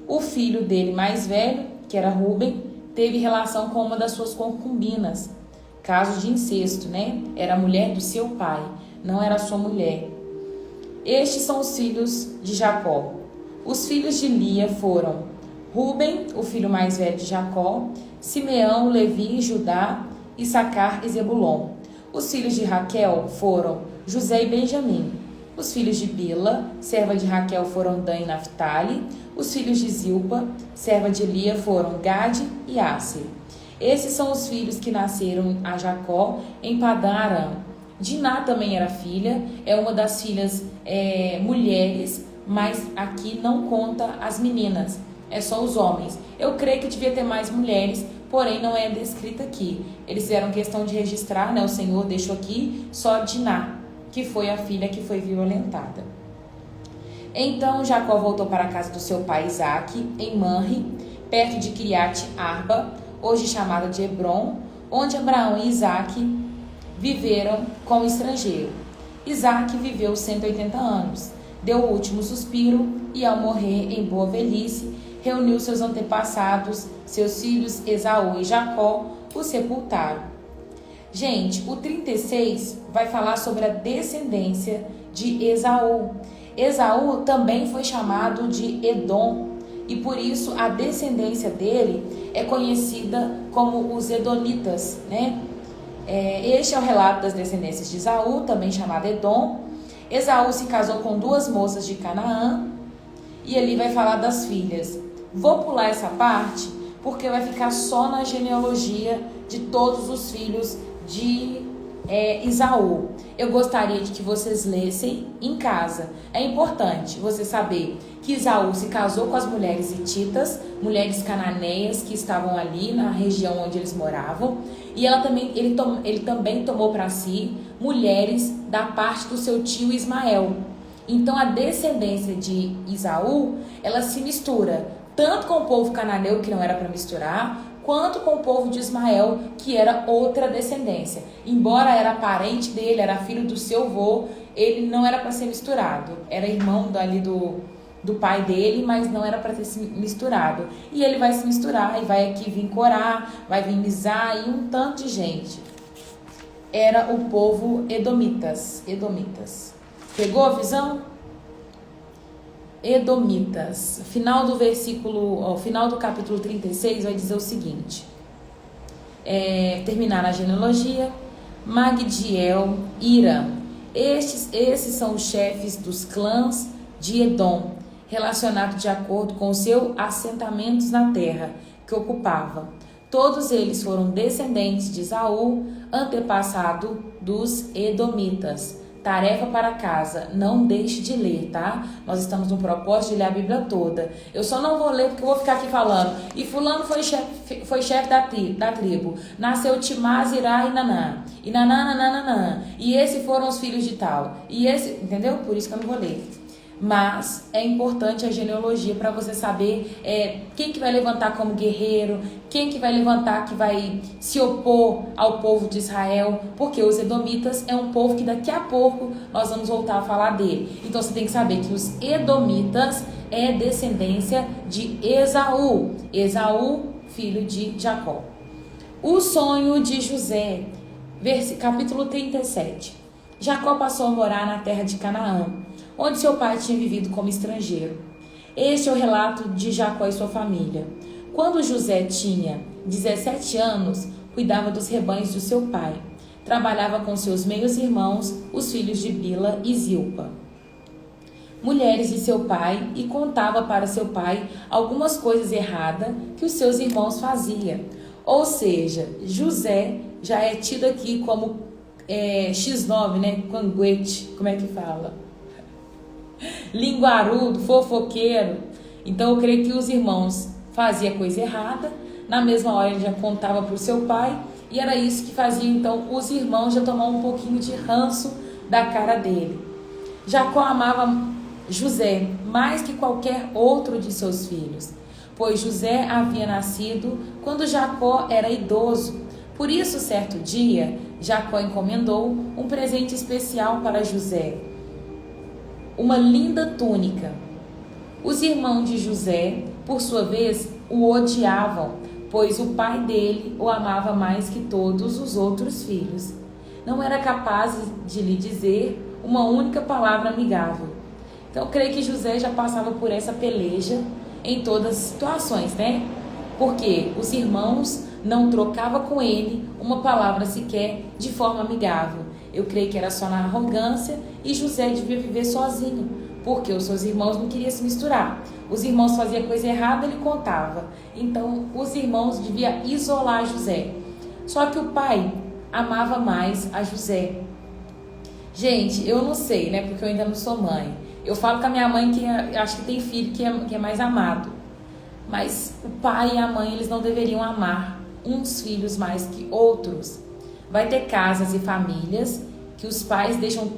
o filho dele mais velho, que era Rúben, teve relação com uma das suas concubinas, caso de incesto, né? Era a mulher do seu pai, não era sua mulher. Estes são os filhos de Jacó. Os filhos de Lia foram Rúben, o filho mais velho de Jacó, Simeão, Levi, Judá, Issacar e Zebulon. Os filhos de Raquel foram José e Benjamim. Os filhos de Bila, serva de Raquel, foram Dan e Naphtali. Os filhos de Zilpa, serva de Lia, foram Gade e Asser. Esses são os filhos que nasceram a Jacó em Padã Aram. Diná também era filha, é uma das filhas mulheres, mas aqui não conta as meninas, é só os homens. Eu creio que devia ter mais mulheres, porém não é descrita aqui. Eles fizeram questão de registrar, né? O Senhor deixou aqui só Diná, que foi a filha que foi violentada. Então Jacó voltou para a casa do seu pai Isaque, em Manre, perto de Kiriat Arba, hoje chamada de Hebron, onde Abraão e Isaque viveram como estrangeiro. Isaque viveu 180 anos, deu o último suspiro e, ao morrer em boa velhice, reuniu seus antepassados, seus filhos Esaú e Jacó, o sepultaram. Gente, o 36 vai falar sobre a descendência de Esaú. Esaú também foi chamado de Edom, e por isso a descendência dele é conhecida como os Edonitas, né? Este é o relato das descendências de Esaú, também chamado Edom. Esaú se casou com 2 moças de Canaã, e ali vai falar das filhas. Vou pular essa parte porque vai ficar só na genealogia de todos os filhos de Esaú. Eu gostaria de que vocês lessem em casa. É importante você saber que Esaú se casou com as mulheres hititas, mulheres cananeias que estavam ali na região onde eles moravam, e ele também tomou para si mulheres da parte do seu tio Ismael. Então a descendência de Esaú, ela se mistura tanto com o povo cananeu, que não era para misturar, quanto com o povo de Ismael, que era outra descendência. Embora era parente dele, era filho do seu avô, ele não era para ser misturado. Era irmão ali do pai dele, mas não era para ter se misturado. E ele vai se misturar, e vai aqui vir Corá, vai vir Misá e um tanto de gente. Era o povo edomitas. Pegou a visão? Edomitas. Final do capítulo 36 vai dizer o seguinte. Terminar a genealogia. Magdiel, Ira. Esses são os chefes dos clãs de Edom, relacionados de acordo com os seus assentamentos na terra que ocupava. Todos eles foram descendentes de Esaú, antepassado dos Edomitas. Tarefa para casa, não deixe de ler, tá? Nós estamos no propósito de ler a Bíblia toda. Eu só não vou ler porque eu vou ficar aqui falando. E fulano foi chefe da tribo. Nasceu Timaz, Irá e Nanã. E Nanã. E esses foram os filhos de tal. E esse, entendeu? Por isso que eu não vou ler. Mas é importante a genealogia para você saber quem que vai levantar como guerreiro, quem que vai levantar que vai se opor ao povo de Israel, porque os edomitas é um povo que daqui a pouco nós vamos voltar a falar dele. Então você tem que saber que os edomitas é descendência de Esaú, filho de Jacó. O sonho de José, capítulo 37. Jacó passou a morar na terra de Canaã, onde seu pai tinha vivido como estrangeiro. Este é o relato de Jacó e sua família. Quando José tinha 17 anos, cuidava dos rebanhos de seu pai. Trabalhava com seus meios irmãos, os filhos de Bila e Zilpa, mulheres de seu pai, e contava para seu pai algumas coisas erradas que os seus irmãos faziam. Ou seja, José já é tido aqui como X9, né? Canguete, como é que fala? Linguarudo, fofoqueiro. Então eu creio que os irmãos faziam coisa errada, na mesma hora ele já contava para o seu pai, e era isso que fazia então os irmãos já tomar um pouquinho de ranço da cara dele. Jacó amava José mais que qualquer outro de seus filhos, pois José havia nascido quando Jacó era idoso. Por isso, certo dia, Jacó encomendou um presente especial para José, uma linda túnica. Os irmãos de José, por sua vez, o odiavam, pois o pai dele o amava mais que todos os outros filhos. Não era capaz de lhe dizer uma única palavra amigável. Então, eu creio que José já passava por essa peleja em todas as situações, né? Porque os irmãos não trocavam com ele uma palavra sequer de forma amigável. Eu creio que era só na arrogância, e José devia viver sozinho, porque os seus irmãos não queriam se misturar. Os irmãos faziam coisa errada, ele contava. Então, os irmãos deviam isolar José. Só que o pai amava mais a José. Gente, eu não sei, né? Porque eu ainda não sou mãe. Eu falo com a minha mãe que acho que tem filho que é mais amado. Mas o pai e a mãe, eles não deveriam amar uns filhos mais que outros. Vai ter casas e famílias que os pais deixam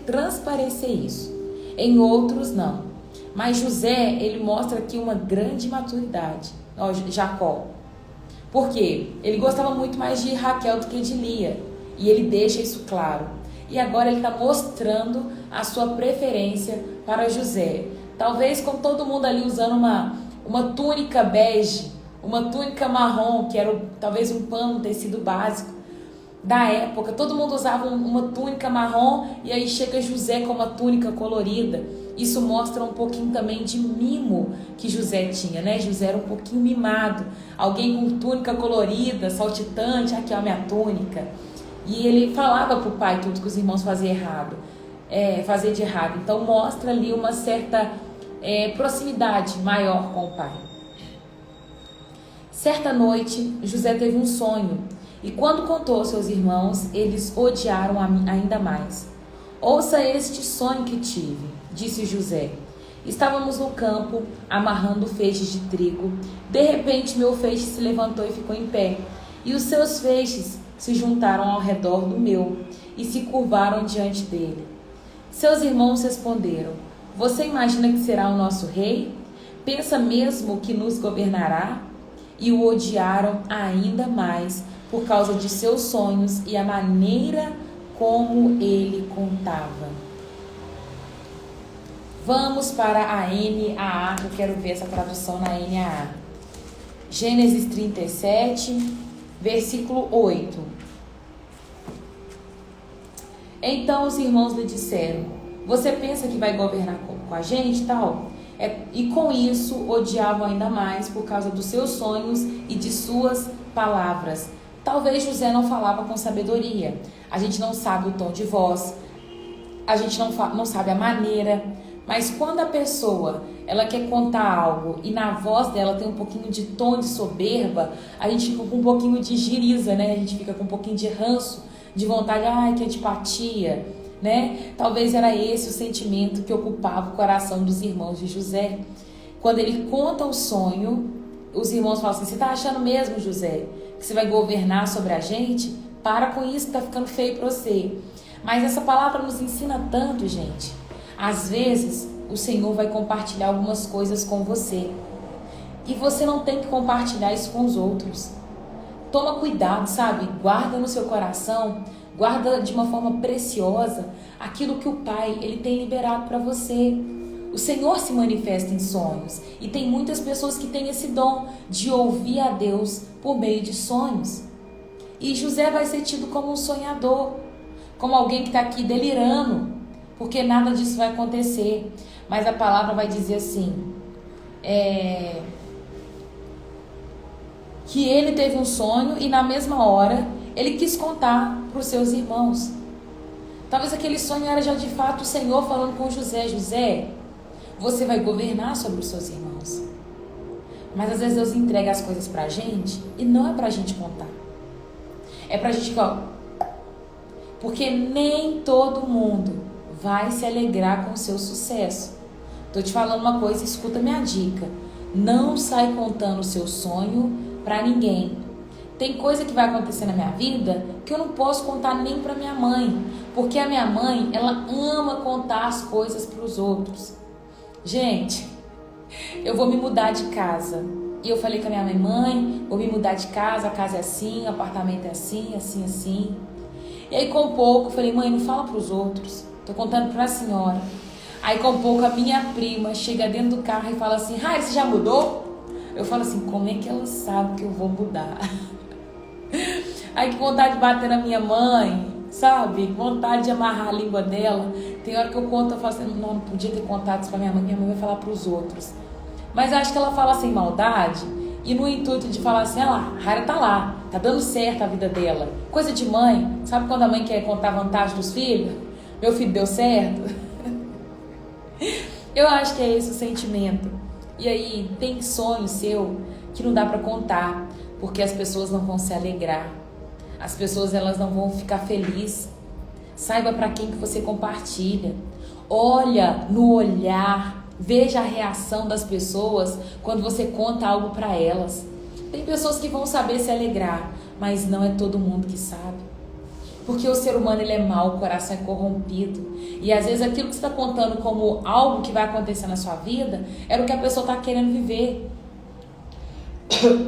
transparecer isso. Em outros, não. Mas José, ele mostra aqui uma grande maturidade. Jacó. Por quê? Ele gostava muito mais de Raquel do que de Lia. E ele deixa isso claro. E agora ele está mostrando a sua preferência para José. Talvez com todo mundo ali usando uma túnica bege, uma túnica marrom, que era talvez um pano, um tecido básico da época. Todo mundo usava uma túnica marrom, e aí chega José com uma túnica colorida. Isso mostra um pouquinho também de mimo que José tinha, né? José era um pouquinho mimado. Alguém com túnica colorida, saltitante, aqui ó, a minha túnica. E ele falava pro pai tudo que os irmãos faziam fazer de errado. Então mostra ali uma certa proximidade maior com o pai. Certa noite, José teve um sonho, e quando contou aos seus irmãos, eles odiaram ainda mais. Ouça este sonho que tive, disse José. Estávamos no campo, amarrando feixes de trigo. De repente, meu feixe se levantou e ficou em pé, e os seus feixes se juntaram ao redor do meu e se curvaram diante dele. Seus irmãos responderam: Você imagina que será o nosso rei? Pensa mesmo que nos governará? e o odiaram ainda mais por causa de seus sonhos e a maneira como ele contava. Vamos para a NAA, eu quero ver essa tradução na NAA. Gênesis 37, versículo 8. Então os irmãos lhe disseram: você pensa que vai governar com a gente e tal? E com isso odiavam ainda mais por causa dos seus sonhos e de suas palavras. Talvez José não falava com sabedoria. A gente não sabe o tom de voz, a gente não sabe a maneira, mas quando a pessoa ela quer contar algo e na voz dela tem um pouquinho de tom de soberba, a gente fica com um pouquinho de giriza, né? A gente fica com um pouquinho de ranço, de vontade, que antipatia, né? Talvez era esse o sentimento que ocupava o coração dos irmãos de José. Quando ele conta o sonho, os irmãos falam assim: você tá achando mesmo, José, que você vai governar sobre a gente? Para com isso, tá ficando feio para você. Mas essa palavra nos ensina tanto, gente. Às vezes, o Senhor vai compartilhar algumas coisas com você. E você não tem que compartilhar isso com os outros. Toma cuidado, sabe? Guarda no seu coração, guarda de uma forma preciosa aquilo que o Pai ele tem liberado para você. O Senhor se manifesta em sonhos e tem muitas pessoas que têm esse dom de ouvir a Deus por meio de sonhos. E José vai ser tido como um sonhador, como alguém que está aqui delirando, porque nada disso vai acontecer. Mas a palavra vai dizer assim, que ele teve um sonho e na mesma hora ele quis contar para os seus irmãos. Talvez aquele sonho era já de fato o Senhor falando com José: José, você vai governar sobre os seus irmãos. Mas às vezes Deus entrega as coisas pra gente e não é pra gente contar. É pra gente, porque nem todo mundo vai se alegrar com o seu sucesso. Tô te falando uma coisa, escuta minha dica. Não sai contando o seu sonho pra ninguém. Tem coisa que vai acontecer na minha vida que eu não posso contar nem pra minha mãe, porque a minha mãe, ela ama contar as coisas pros outros. Gente, eu vou me mudar de casa. E eu falei com a minha mãe, vou me mudar de casa, a casa é assim, o apartamento é assim, assim, assim. E aí com pouco, eu falei: mãe, não fala pros outros, tô contando pra senhora. Aí com pouco a minha prima chega dentro do carro e fala assim: Raíssa, você já mudou? Eu falo assim: como é que ela sabe que eu vou mudar? Aí que vontade de bater na minha mãe, sabe? Vontade de amarrar a língua dela. Tem hora que eu conto, eu falo assim: não podia ter contado isso pra minha mãe vai falar pros outros. Mas eu acho que ela fala sem maldade e no intuito de falar assim: a Raíssa tá lá, tá dando certo a vida dela. Coisa de mãe, sabe quando a mãe quer contar a vantagem dos filhos? Meu filho deu certo. Eu acho que é esse o sentimento. E aí tem sonho seu que não dá pra contar, porque as pessoas não vão se alegrar. As pessoas elas não vão ficar felizes. Saiba para quem que você compartilha. Olha no olhar. Veja a reação das pessoas quando você conta algo para elas. Tem pessoas que vão saber se alegrar, mas não é todo mundo que sabe. Porque o ser humano ele é mau, o coração é corrompido. E às vezes aquilo que você está contando como algo que vai acontecer na sua vida era o que a pessoa está querendo viver.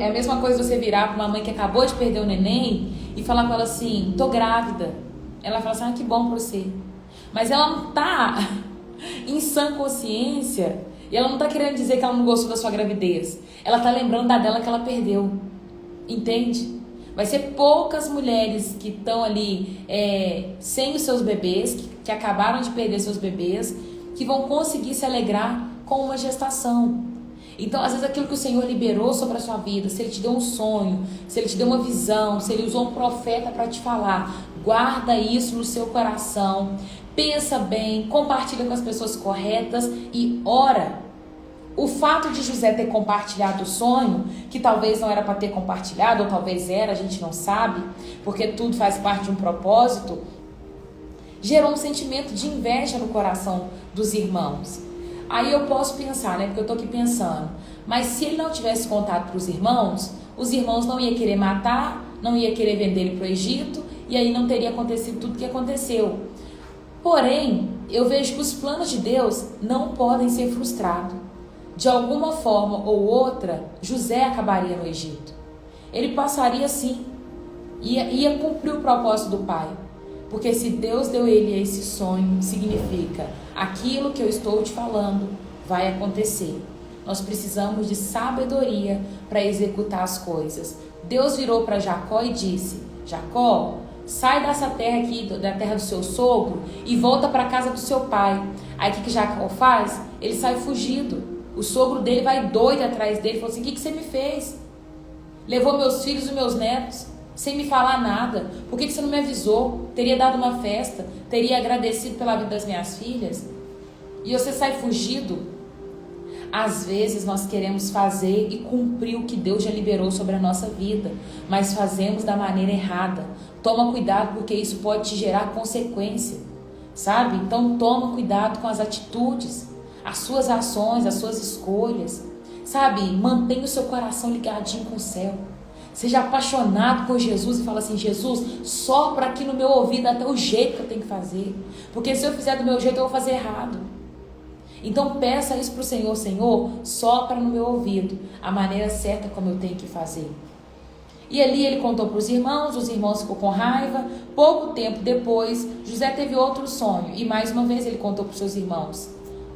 É a mesma coisa você virar para uma mãe que acabou de perder o neném e falar com ela assim: tô grávida. Ela fala assim: que bom para você. Mas ela não está em sã consciência e ela não está querendo dizer que ela não gostou da sua gravidez. Ela está lembrando da dela que ela perdeu. Entende? Vai ser poucas mulheres que estão ali sem os seus bebês, que acabaram de perder seus bebês, que vão conseguir se alegrar com uma gestação. Então, às vezes, aquilo que o Senhor liberou sobre a sua vida, se Ele te deu um sonho, se Ele te deu uma visão, se Ele usou um profeta para te falar, guarda isso no seu coração, pensa bem, compartilha com as pessoas corretas e ora. O fato de José ter compartilhado o sonho, que talvez não era para ter compartilhado, ou talvez era, a gente não sabe, porque tudo faz parte de um propósito, gerou um sentimento de inveja no coração dos irmãos. Aí eu posso pensar, né, porque eu estou aqui pensando, mas se ele não tivesse contado para os irmãos não iam querer matar, não iam querer vender ele para o Egito, e aí não teria acontecido tudo o que aconteceu. Porém, eu vejo que os planos de Deus não podem ser frustrados. de alguma forma ou outra, José acabaria no Egito. Ele passaria sim, ia cumprir o propósito do pai. Porque se Deus deu ele esse sonho, significa aquilo que eu estou te falando vai acontecer. Nós precisamos de sabedoria para executar as coisas. Deus virou para Jacó e disse: Jacó, sai dessa terra aqui, da terra do seu sogro, e volta para a casa do seu pai. Aí o que Jacó faz? Ele sai fugido. O sogro dele vai doido atrás dele, falou assim: o que você me fez? Levou meus filhos e meus netos sem me falar nada. Por que você não me avisou? Teria dado uma festa, teria agradecido pela vida das minhas filhas. E você sai fugido. Às vezes nós queremos fazer e cumprir o que Deus já liberou sobre a nossa vida, mas fazemos da maneira errada. Toma cuidado, porque isso pode te gerar consequência, sabe? Então toma cuidado com as atitudes, as suas ações, as suas escolhas, sabe? Mantenha o seu coração ligadinho com o céu. Seja apaixonado por Jesus e fala assim: Jesus, sopra aqui no meu ouvido até o jeito que eu tenho que fazer. Porque se eu fizer do meu jeito, eu vou fazer errado. Então peça isso para o Senhor: Senhor, sopra no meu ouvido a maneira certa como eu tenho que fazer. E ali ele contou para os irmãos ficou com raiva. Pouco tempo depois, José teve outro sonho. E mais uma vez ele contou para os seus irmãos: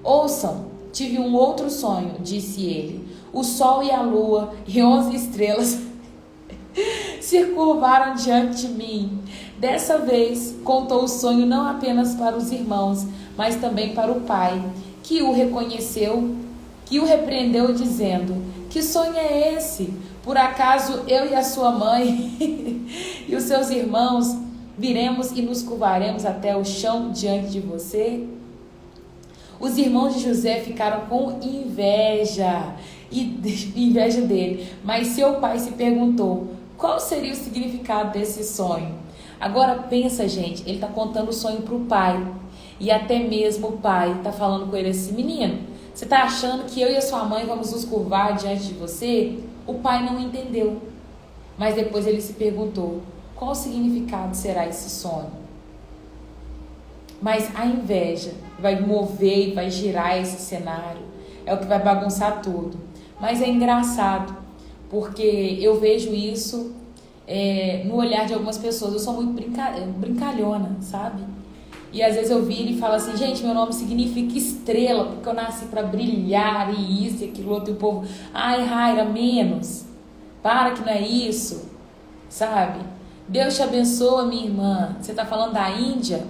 ouçam, tive um outro sonho, disse ele. O sol e a lua e 11 estrelas se curvaram diante de mim. Dessa vez, contou o sonho não apenas para os irmãos, mas também para o pai, que o reconheceu, que o repreendeu, dizendo: que sonho é esse? Por acaso eu e a sua mãe e os seus irmãos viremos e nos curvaremos até o chão diante de você? Os irmãos de José ficaram com inveja dele, mas seu pai se perguntou: qual seria o significado desse sonho? Agora pensa, gente, ele está contando o sonho para o pai. E até mesmo o pai está falando com ele assim: menino, você está achando que eu e a sua mãe vamos nos curvar diante de você? O pai não entendeu. Mas depois ele se perguntou: qual significado será esse sonho? Mas a inveja vai mover e vai girar esse cenário. É o que vai bagunçar tudo. Mas é engraçado, porque eu vejo isso no olhar de algumas pessoas. Eu sou muito brincalhona, sabe? E às vezes eu viro e falo assim: gente, meu nome significa estrela, porque eu nasci para brilhar, e isso, e aquilo outro. E o povo: ai, Raira, menos. Para que não é isso, sabe? Deus te abençoa, minha irmã. Você está falando da Índia?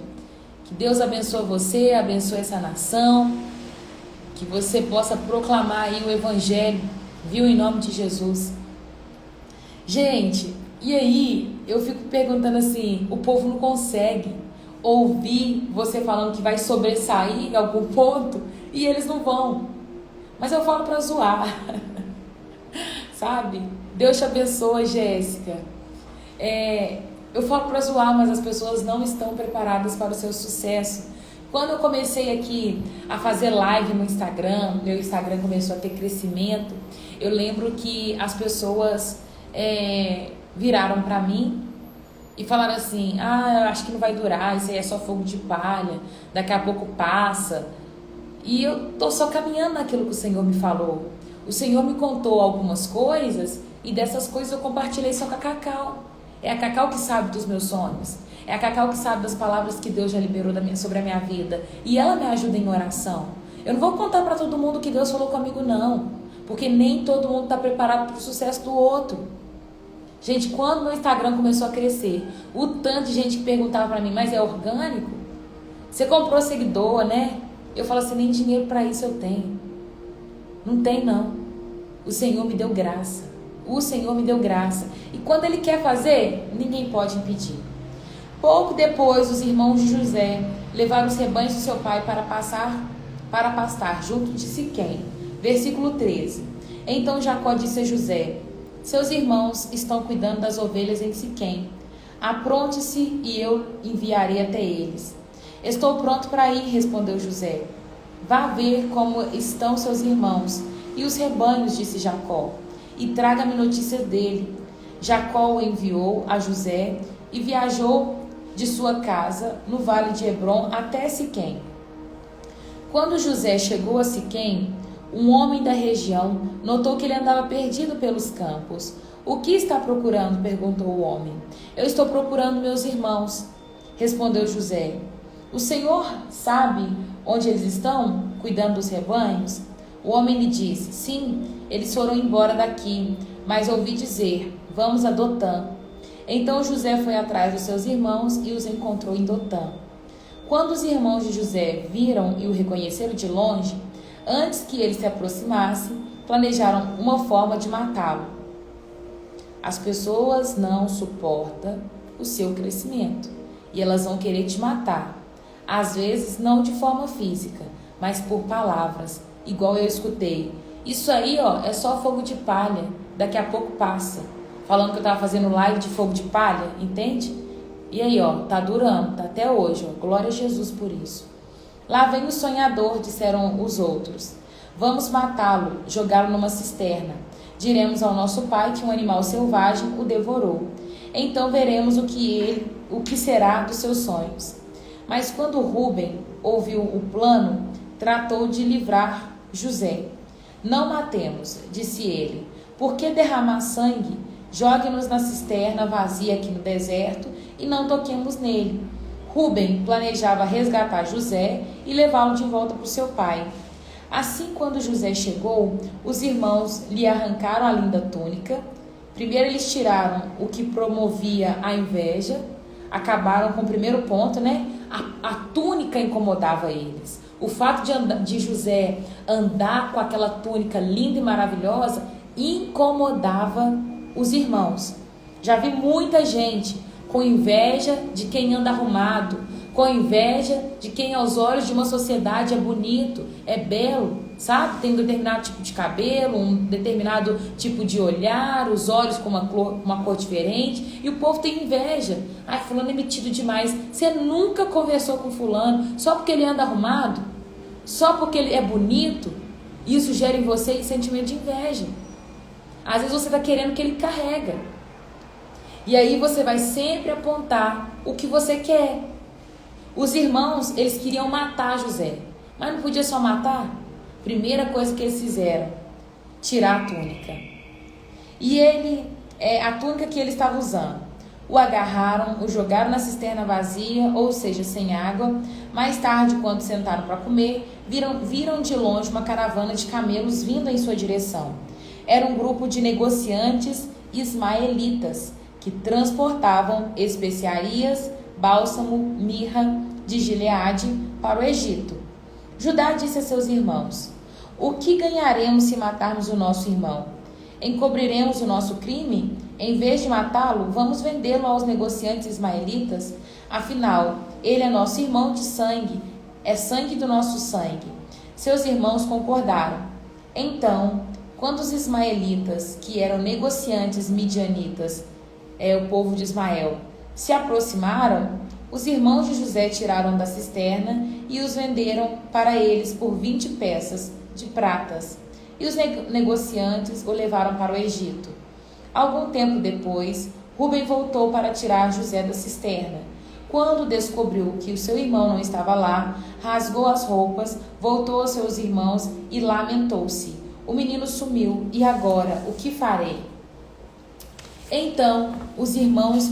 Que Deus abençoe você, abençoe essa nação. Que você possa proclamar aí o evangelho, viu? Em nome de Jesus. Gente, e aí eu fico perguntando assim: o povo não consegue ouvir você falando que vai sobressair em algum ponto, e eles não vão. Mas eu falo para zoar. Sabe? Deus te abençoe, Jéssica. Eu falo para zoar, mas as pessoas não estão preparadas para o seu sucesso. Quando eu comecei aqui a fazer live no Instagram, meu Instagram começou a ter crescimento, eu lembro que as pessoas viraram para mim e falaram assim: eu acho que não vai durar, isso aí é só fogo de palha, daqui a pouco passa. E eu tô só caminhando naquilo que o Senhor me falou. O Senhor me contou algumas coisas, e dessas coisas eu compartilhei só com a Cacau. É a Cacau que sabe dos meus sonhos, é a Cacau que sabe das palavras que Deus já liberou sobre a minha vida, e ela me ajuda em oração. Eu não vou contar para todo mundo que Deus falou comigo, não, porque nem todo mundo está preparado para o sucesso do outro. Gente, quando meu Instagram começou a crescer, o tanto de gente que perguntava para mim: mas é orgânico? Você comprou seguidor, né? Eu falo assim: nem dinheiro para isso eu tenho. Não tem, não. O Senhor me deu graça. O Senhor me deu graça. E quando Ele quer fazer, ninguém pode impedir. Pouco depois, os irmãos de José levaram os rebanhos do seu pai para pastar junto de Siquém. Versículo 13. Então Jacó disse a José: seus irmãos estão cuidando das ovelhas em Siquém. Apronte-se e eu enviarei até eles. Estou pronto para ir, respondeu José. Vá ver como estão seus irmãos e os rebanhos, disse Jacó, e traga-me notícias dele. Jacó o enviou a José e viajou de sua casa no vale de Hebrom até Siquém. Quando José chegou a Siquém, Um homem da região notou que ele andava perdido pelos campos. O que está procurando? Perguntou o homem. Eu estou procurando meus irmãos, respondeu José. O Senhor sabe onde eles estão, cuidando dos rebanhos? O homem lhe disse, sim, eles foram embora daqui, mas ouvi dizer, vamos a Dotã. Então José foi atrás dos seus irmãos e os encontrou em Dotã. Quando os irmãos de José viram e o reconheceram de longe, antes que ele se aproximasse, planejaram uma forma de matá-lo. As pessoas não suportam o seu crescimento e elas vão querer te matar. Às vezes não de forma física, mas por palavras, igual eu escutei. Isso aí, é só fogo de palha, daqui a pouco passa. Falando que eu estava fazendo live de fogo de palha, entende? E aí, tá durando, tá até hoje, glória a Jesus por isso. Lá vem o sonhador, disseram os outros. Vamos matá-lo, jogá-lo numa cisterna. Diremos ao nosso pai que um animal selvagem o devorou. Então veremos o que será dos seus sonhos. Mas quando Rúben ouviu o plano, tratou de livrar José. Não matemos, disse ele. Por que derramar sangue? Jogue-nos na cisterna vazia aqui no deserto e não toquemos nele. Rúben planejava resgatar José e levá-lo de volta para o seu pai. Assim, quando José chegou, os irmãos lhe arrancaram a linda túnica. Primeiro eles tiraram o que promovia a inveja. Acabaram com o primeiro ponto, né? A túnica incomodava eles. O fato de José andar com aquela túnica linda e maravilhosa incomodava os irmãos. Já vi muita gente com inveja de quem anda arrumado, com inveja de quem aos olhos de uma sociedade é bonito, é belo, sabe? Tem um determinado tipo de cabelo, um determinado tipo de olhar, os olhos com uma cor diferente, e o povo tem inveja. Ai, fulano é metido demais. Você nunca conversou com fulano só porque ele anda arrumado? Só porque ele é bonito? Isso gera em você sentimento de inveja. Às vezes você está querendo que ele carrega. E aí você vai sempre apontar o que você quer. Os irmãos, eles queriam matar José. Mas não podia só matar? Primeira coisa que eles fizeram, tirar a túnica. E a túnica que ele estava usando, o agarraram, o jogaram na cisterna vazia, ou seja, sem água. Mais tarde, quando sentaram para comer, viram de longe uma caravana de camelos vindo em sua direção. Era um grupo de negociantes ismaelitas que transportavam especiarias, bálsamo, mirra de Gileade para o Egito. Judá disse a seus irmãos, o que ganharemos se matarmos o nosso irmão? Encobriremos o nosso crime? Em vez de matá-lo, vamos vendê-lo aos negociantes ismaelitas? Afinal, ele é nosso irmão de sangue, é sangue do nosso sangue. Seus irmãos concordaram. Então, quando os ismaelitas, que eram negociantes midianitas, o povo de Ismael, se aproximaram, os irmãos de José tiraram da cisterna e os venderam para eles por 20 peças de pratas. E os negociantes o levaram para o Egito. Algum tempo depois, Rúben voltou para tirar José da cisterna. Quando descobriu que o seu irmão não estava lá, rasgou as roupas, voltou aos seus irmãos e lamentou-se. O menino sumiu, e agora, o que farei? Então, os irmãos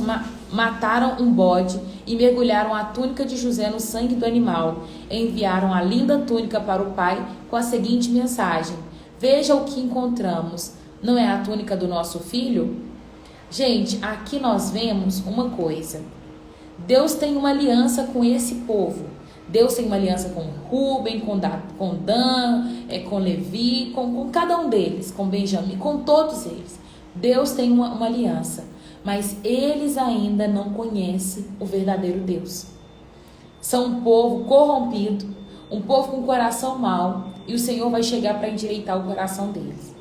mataram um bode e mergulharam a túnica de José no sangue do animal. Enviaram a linda túnica para o pai com a seguinte mensagem: veja o que encontramos. Não é a túnica do nosso filho? Gente, aqui nós vemos uma coisa. Deus tem uma aliança com esse povo. Deus tem uma aliança com Rúben, com Dan, com Levi, com cada um deles, com Benjamim, com todos eles. Deus tem uma aliança, mas eles ainda não conhecem o verdadeiro Deus. São um povo corrompido, um povo com coração mau, e o Senhor vai chegar para endireitar o coração deles.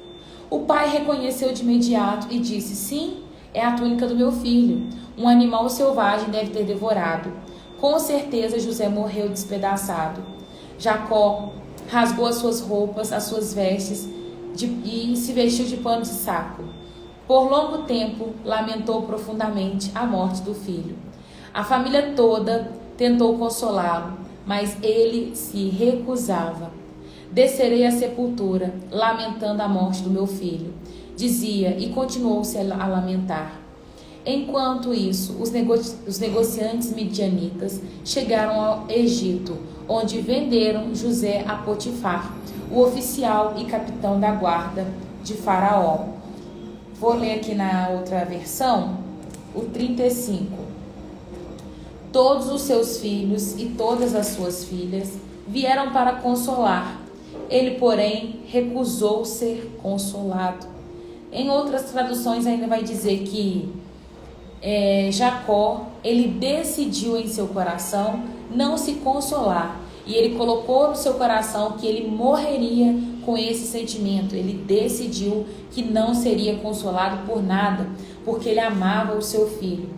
O pai reconheceu de imediato e disse: sim, é a túnica do meu filho. Um animal selvagem deve ter devorado. Com certeza José morreu despedaçado. Jacó rasgou as suas roupas, as suas vestes e se vestiu de pano de saco. Por longo tempo lamentou profundamente a morte do filho. A família toda tentou consolá-lo, mas ele se recusava. descerei à sepultura, lamentando a morte do meu filho. Dizia, e continuou-se a lamentar. Enquanto isso, os negociantes midianitas chegaram ao Egito, onde venderam José a Potifar, o oficial e capitão da guarda de Faraó. Vou ler aqui na outra versão, o 35. Todos os seus filhos e todas as suas filhas vieram para consolar. Ele, porém, recusou ser consolado. Em outras traduções ainda vai dizer que Jacó, ele decidiu em seu coração não se consolar. E ele colocou no seu coração que ele morreria com esse sentimento. Ele decidiu que não seria consolado por nada, porque ele amava o seu filho.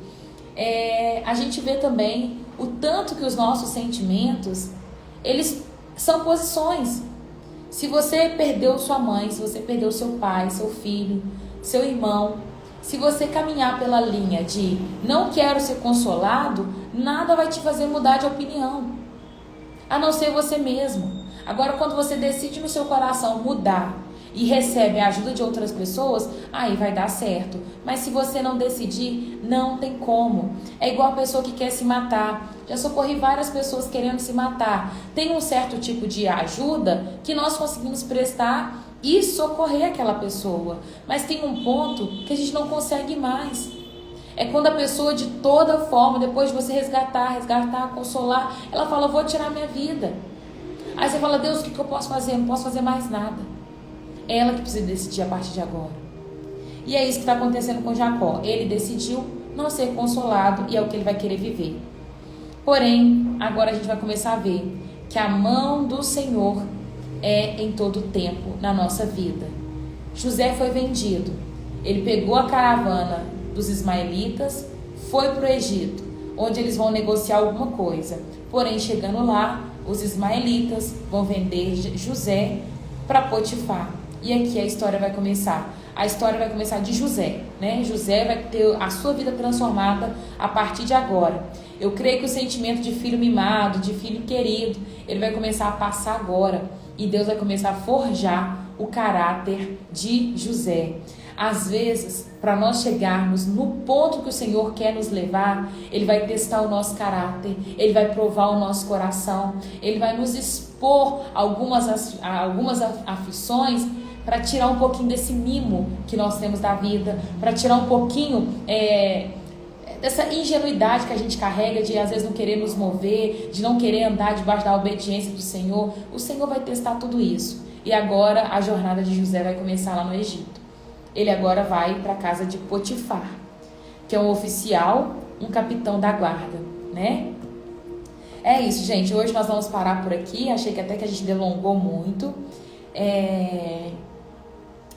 A gente vê também o tanto que os nossos sentimentos, eles são posições. Se você perdeu sua mãe, se você perdeu seu pai, seu filho, seu irmão, se você caminhar pela linha de não quero ser consolado, nada vai te fazer mudar de opinião, a não ser você mesmo. Agora, quando você decide no seu coração mudar e recebe a ajuda de outras pessoas, aí vai dar certo. Mas se você não decidir, não tem como. É igual a pessoa que quer se matar. Já socorri várias pessoas querendo se matar. Tem um certo tipo de ajuda que nós conseguimos prestar e socorrer aquela pessoa. Mas tem um ponto que a gente não consegue mais. É quando a pessoa, de toda forma, depois de você resgatar, consolar, ela fala, vou tirar minha vida. Aí você fala, Deus, o que eu posso fazer? Eu não posso fazer mais nada. É ela que precisa decidir a partir de agora. E é isso que está acontecendo com Jacó. Ele decidiu não ser consolado e é o que ele vai querer viver. Porém, agora a gente vai começar a ver que a mão do Senhor é em todo tempo na nossa vida. José foi vendido. Ele pegou a caravana dos ismaelitas, foi para o Egito, onde eles vão negociar alguma coisa. Porém, chegando lá, os ismaelitas vão vender José para Potifar. E aqui a história vai começar. A história vai começar de José, né? José vai ter a sua vida transformada a partir de agora. Eu creio que o sentimento de filho mimado, de filho querido, ele vai começar a passar agora. E Deus vai começar a forjar o caráter de José. Às vezes, para nós chegarmos no ponto que o Senhor quer nos levar, Ele vai testar o nosso caráter, Ele vai provar o nosso coração, Ele vai nos expor algumas aflições para tirar um pouquinho desse mimo que nós temos da vida, para tirar um pouquinho dessa ingenuidade que a gente carrega de às vezes não querer nos mover, de não querer andar debaixo da obediência do Senhor. O Senhor vai testar tudo isso. E agora a jornada de José vai começar lá no Egito. Ele agora vai para a casa de Potifar, que é um oficial, um capitão da guarda, né? É isso, gente. Hoje nós vamos parar por aqui. Achei que até que a gente delongou muito.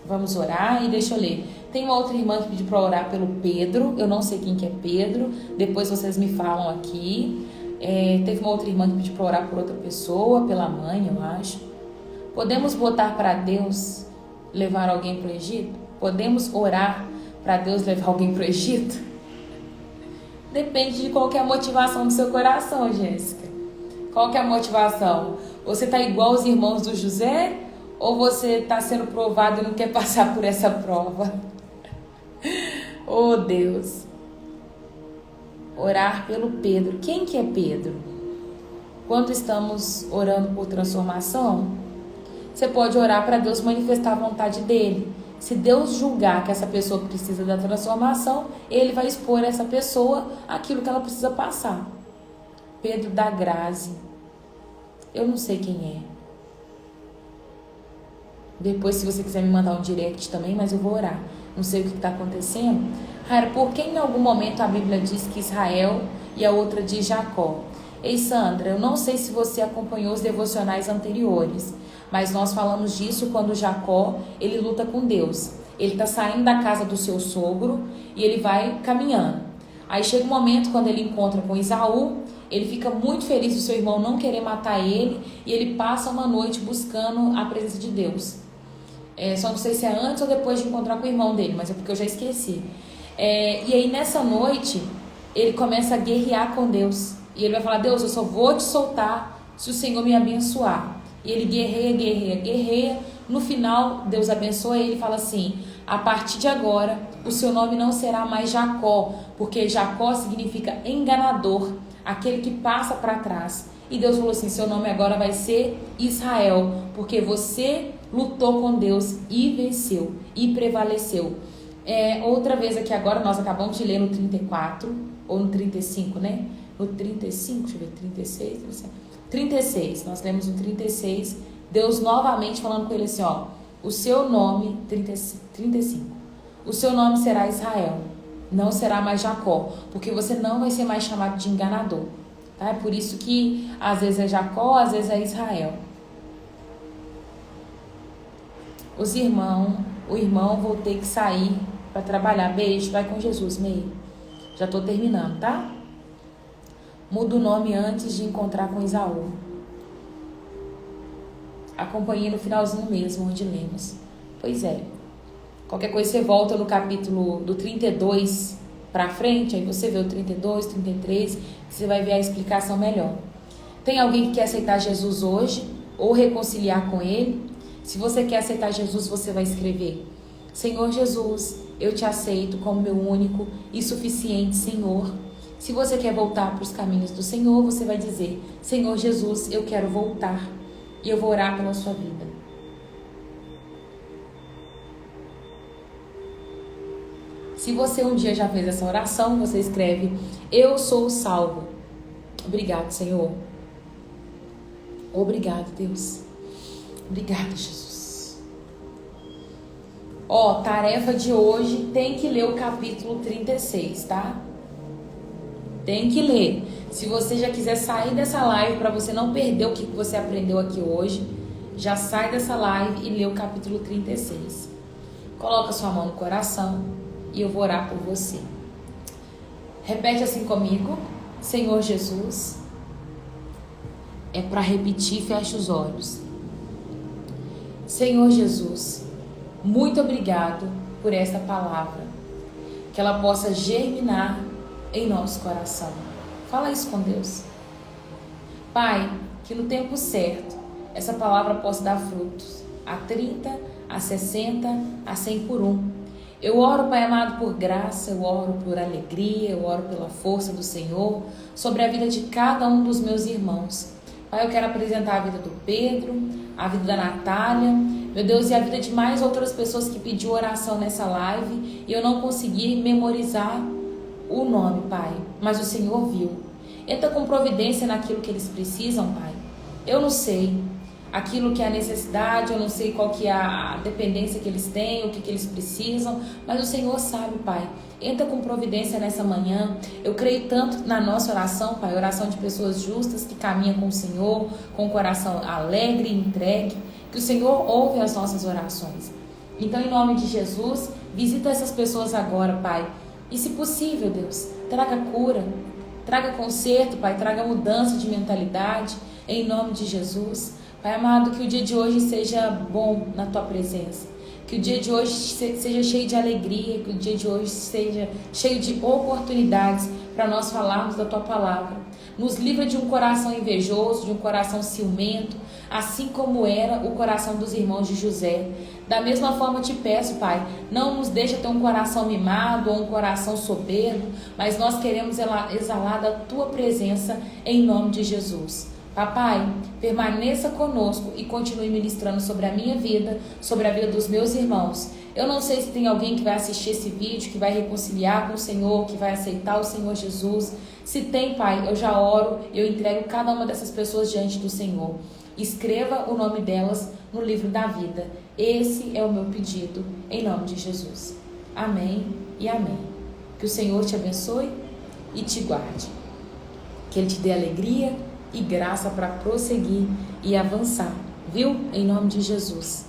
Vamos orar e deixa eu ler. Tem uma outra irmã que pediu para orar pelo Pedro. Eu não sei quem que é Pedro. Depois vocês me falam aqui. Teve uma outra irmã que pediu para orar por outra pessoa, pela mãe, eu acho. Podemos botar para Deus levar alguém para o Egito? Podemos orar para Deus levar alguém para o Egito? Depende de qual que é a motivação do seu coração, Jéssica. Qual que é a motivação? Você está igual os irmãos do José? Ou você está sendo provado e não quer passar por essa prova? Oh, Deus. Orar pelo Pedro. Quem que é Pedro? Quando estamos orando por transformação, você pode orar para Deus manifestar a vontade dele. Se Deus julgar que essa pessoa precisa da transformação, Ele vai expor a essa pessoa aquilo que ela precisa passar. Pedro da Grazi. Eu não sei quem é. Depois, se você quiser me mandar um direct também, mas eu vou orar. Não sei o que está acontecendo. Raira, por que em algum momento a Bíblia diz que Israel e a outra diz Jacó? Ei, Sandra, eu não sei se você acompanhou os devocionais anteriores, mas nós falamos disso quando Jacó, ele luta com Deus. Ele está saindo da casa do seu sogro e ele vai caminhando. Aí chega um momento quando ele encontra com Esaú, ele fica muito feliz do seu irmão não querer matar ele e ele passa uma noite buscando a presença de Deus. Só não sei se é antes ou depois de encontrar com o irmão dele, mas é porque eu já esqueci. E aí nessa noite ele começa a guerrear com Deus. E ele vai falar, Deus, eu só vou te soltar se o Senhor me abençoar. E ele guerreia. No final, Deus abençoa ele e fala assim: a partir de agora, o seu nome não será mais Jacó, porque Jacó significa enganador, aquele que passa para trás. E Deus falou assim: seu nome agora vai ser Israel, porque você lutou com Deus e venceu e prevaleceu. Outra vez aqui agora, nós acabamos de ler no 34, ou no 35, né? No 35, deixa eu ver, 36, nós lemos no 36, Deus novamente falando com ele assim, ó: o seu nome, 35, o seu nome será Israel, não será mais Jacó, porque você não vai ser mais chamado de enganador, tá? É por isso que às vezes é Jacó, às vezes é Israel. O irmão vou ter que sair para trabalhar. Beijo, vai com Jesus, meio. Já tô terminando, tá? Muda o nome antes de encontrar com Esaú. Acompanhei no finalzinho mesmo, onde lemos. Pois é. Qualquer coisa você volta no capítulo do 32 para frente, aí você vê o 32, 33, você vai ver a explicação melhor. Tem alguém que quer aceitar Jesus hoje ou reconciliar com ele? Se você quer aceitar Jesus, você vai escrever: Senhor Jesus, eu te aceito como meu único e suficiente Senhor. Se você quer voltar para os caminhos do Senhor, você vai dizer: Senhor Jesus, eu quero voltar. E eu vou orar pela sua vida. Se você um dia já fez essa oração, você escreve: eu sou salvo. Obrigado, Senhor. Obrigado, Deus. Obrigado, Jesus. Tarefa de hoje, tem que ler o capítulo 36, tá? Tem que ler. Se você já quiser sair dessa live, para você não perder o que você aprendeu aqui hoje, já sai dessa live e lê o capítulo 36. Coloca sua mão no coração e eu vou orar por você. Repete assim comigo: Senhor Jesus. É para repetir, fecha os olhos. Senhor Jesus, muito obrigado por esta palavra, que ela possa germinar em nosso coração. Fala isso com Deus. Pai, que no tempo certo essa palavra possa dar frutos, a 30, a 60, a 100 por um. Eu oro, Pai amado, por graça, eu oro por alegria, eu oro pela força do Senhor sobre a vida de cada um dos meus irmãos. Pai, eu quero apresentar a vida do Pedro, a vida da Natália, meu Deus, e a vida de mais outras pessoas que pediu oração nessa live e eu não consegui memorizar o nome, Pai, mas o Senhor viu. Entra com providência naquilo que eles precisam, Pai. Eu não sei aquilo que é a necessidade, eu não sei qual que é a dependência que eles têm, o que eles precisam, mas o Senhor sabe, Pai. Entra com providência nessa manhã. Eu creio tanto na nossa oração, Pai, oração de pessoas justas que caminham com o Senhor, com o coração alegre e entregue, que o Senhor ouve as nossas orações. Então, em nome de Jesus, visita essas pessoas agora, Pai. E se possível, Deus, traga cura, traga conserto, Pai, traga mudança de mentalidade, em nome de Jesus. Pai amado, que o dia de hoje seja bom na Tua presença, que o dia de hoje seja cheio de alegria, que o dia de hoje seja cheio de oportunidades para nós falarmos da Tua palavra. Nos livra de um coração invejoso, de um coração ciumento, assim como era o coração dos irmãos de José. Da mesma forma te peço, Pai, não nos deixa ter um coração mimado ou um coração soberbo, mas nós queremos exalar da Tua presença em nome de Jesus. Papai, permaneça conosco e continue ministrando sobre a minha vida, sobre a vida dos meus irmãos. Eu não sei se tem alguém que vai assistir esse vídeo, que vai reconciliar com o Senhor, que vai aceitar o Senhor Jesus. Se tem, Pai, eu já oro, eu entrego cada uma dessas pessoas diante do Senhor. Escreva o nome delas no livro da vida. Esse é o meu pedido, em nome de Jesus. Amém e amém. Que o Senhor te abençoe e te guarde. Que Ele te dê alegria e graça para prosseguir e avançar, viu? Em nome de Jesus.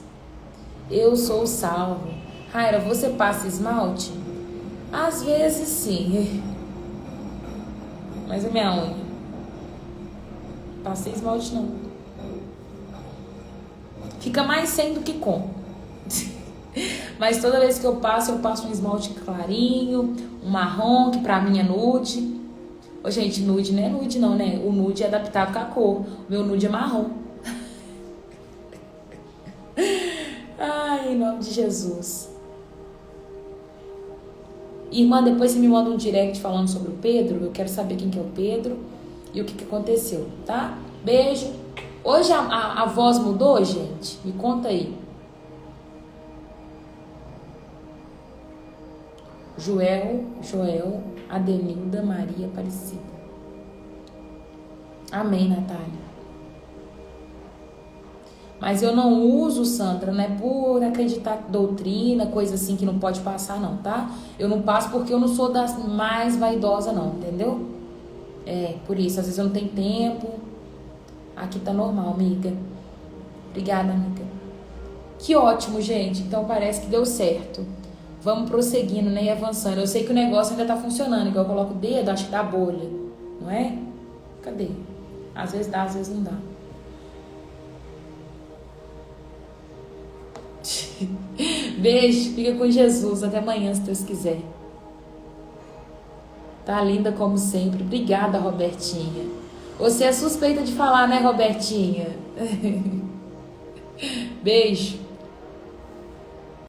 Eu sou salvo. Raira, você passa esmalte? Às vezes sim. Mas a minha unha? Passei esmalte não. Fica mais sem do que com. Mas toda vez que eu passo um esmalte clarinho, um marrom, que pra mim é nude. Ô, gente, nude não é nude não, né? O nude é adaptado com a cor. O meu nude é marrom. em nome de Jesus. Irmã, depois você me manda um direct falando sobre o Pedro. Eu quero saber quem que é o Pedro e o que aconteceu, tá? Beijo. Hoje a voz mudou, gente? Me conta aí. Joel, Adenilda, Maria Aparecida. Amém, Natália. Mas eu não uso, Sandra, não é por acreditar doutrina, coisa assim que não pode passar, não, tá? Eu não passo porque eu não sou das mais vaidosas, não, entendeu? É, por isso, às vezes eu não tenho tempo. Aqui tá normal, amiga. Obrigada, amiga. Que ótimo, gente. Então parece que deu certo. Vamos prosseguindo, né? E avançando. Eu sei que o negócio ainda tá funcionando. Igual eu coloco o dedo, acho que dá bolha. Não é? Cadê? Às vezes dá, às vezes não dá. Beijo. Fica com Jesus. Até amanhã, se Deus quiser. Tá linda como sempre. Obrigada, Robertinha. Você é suspeita de falar, né, Robertinha? Beijo.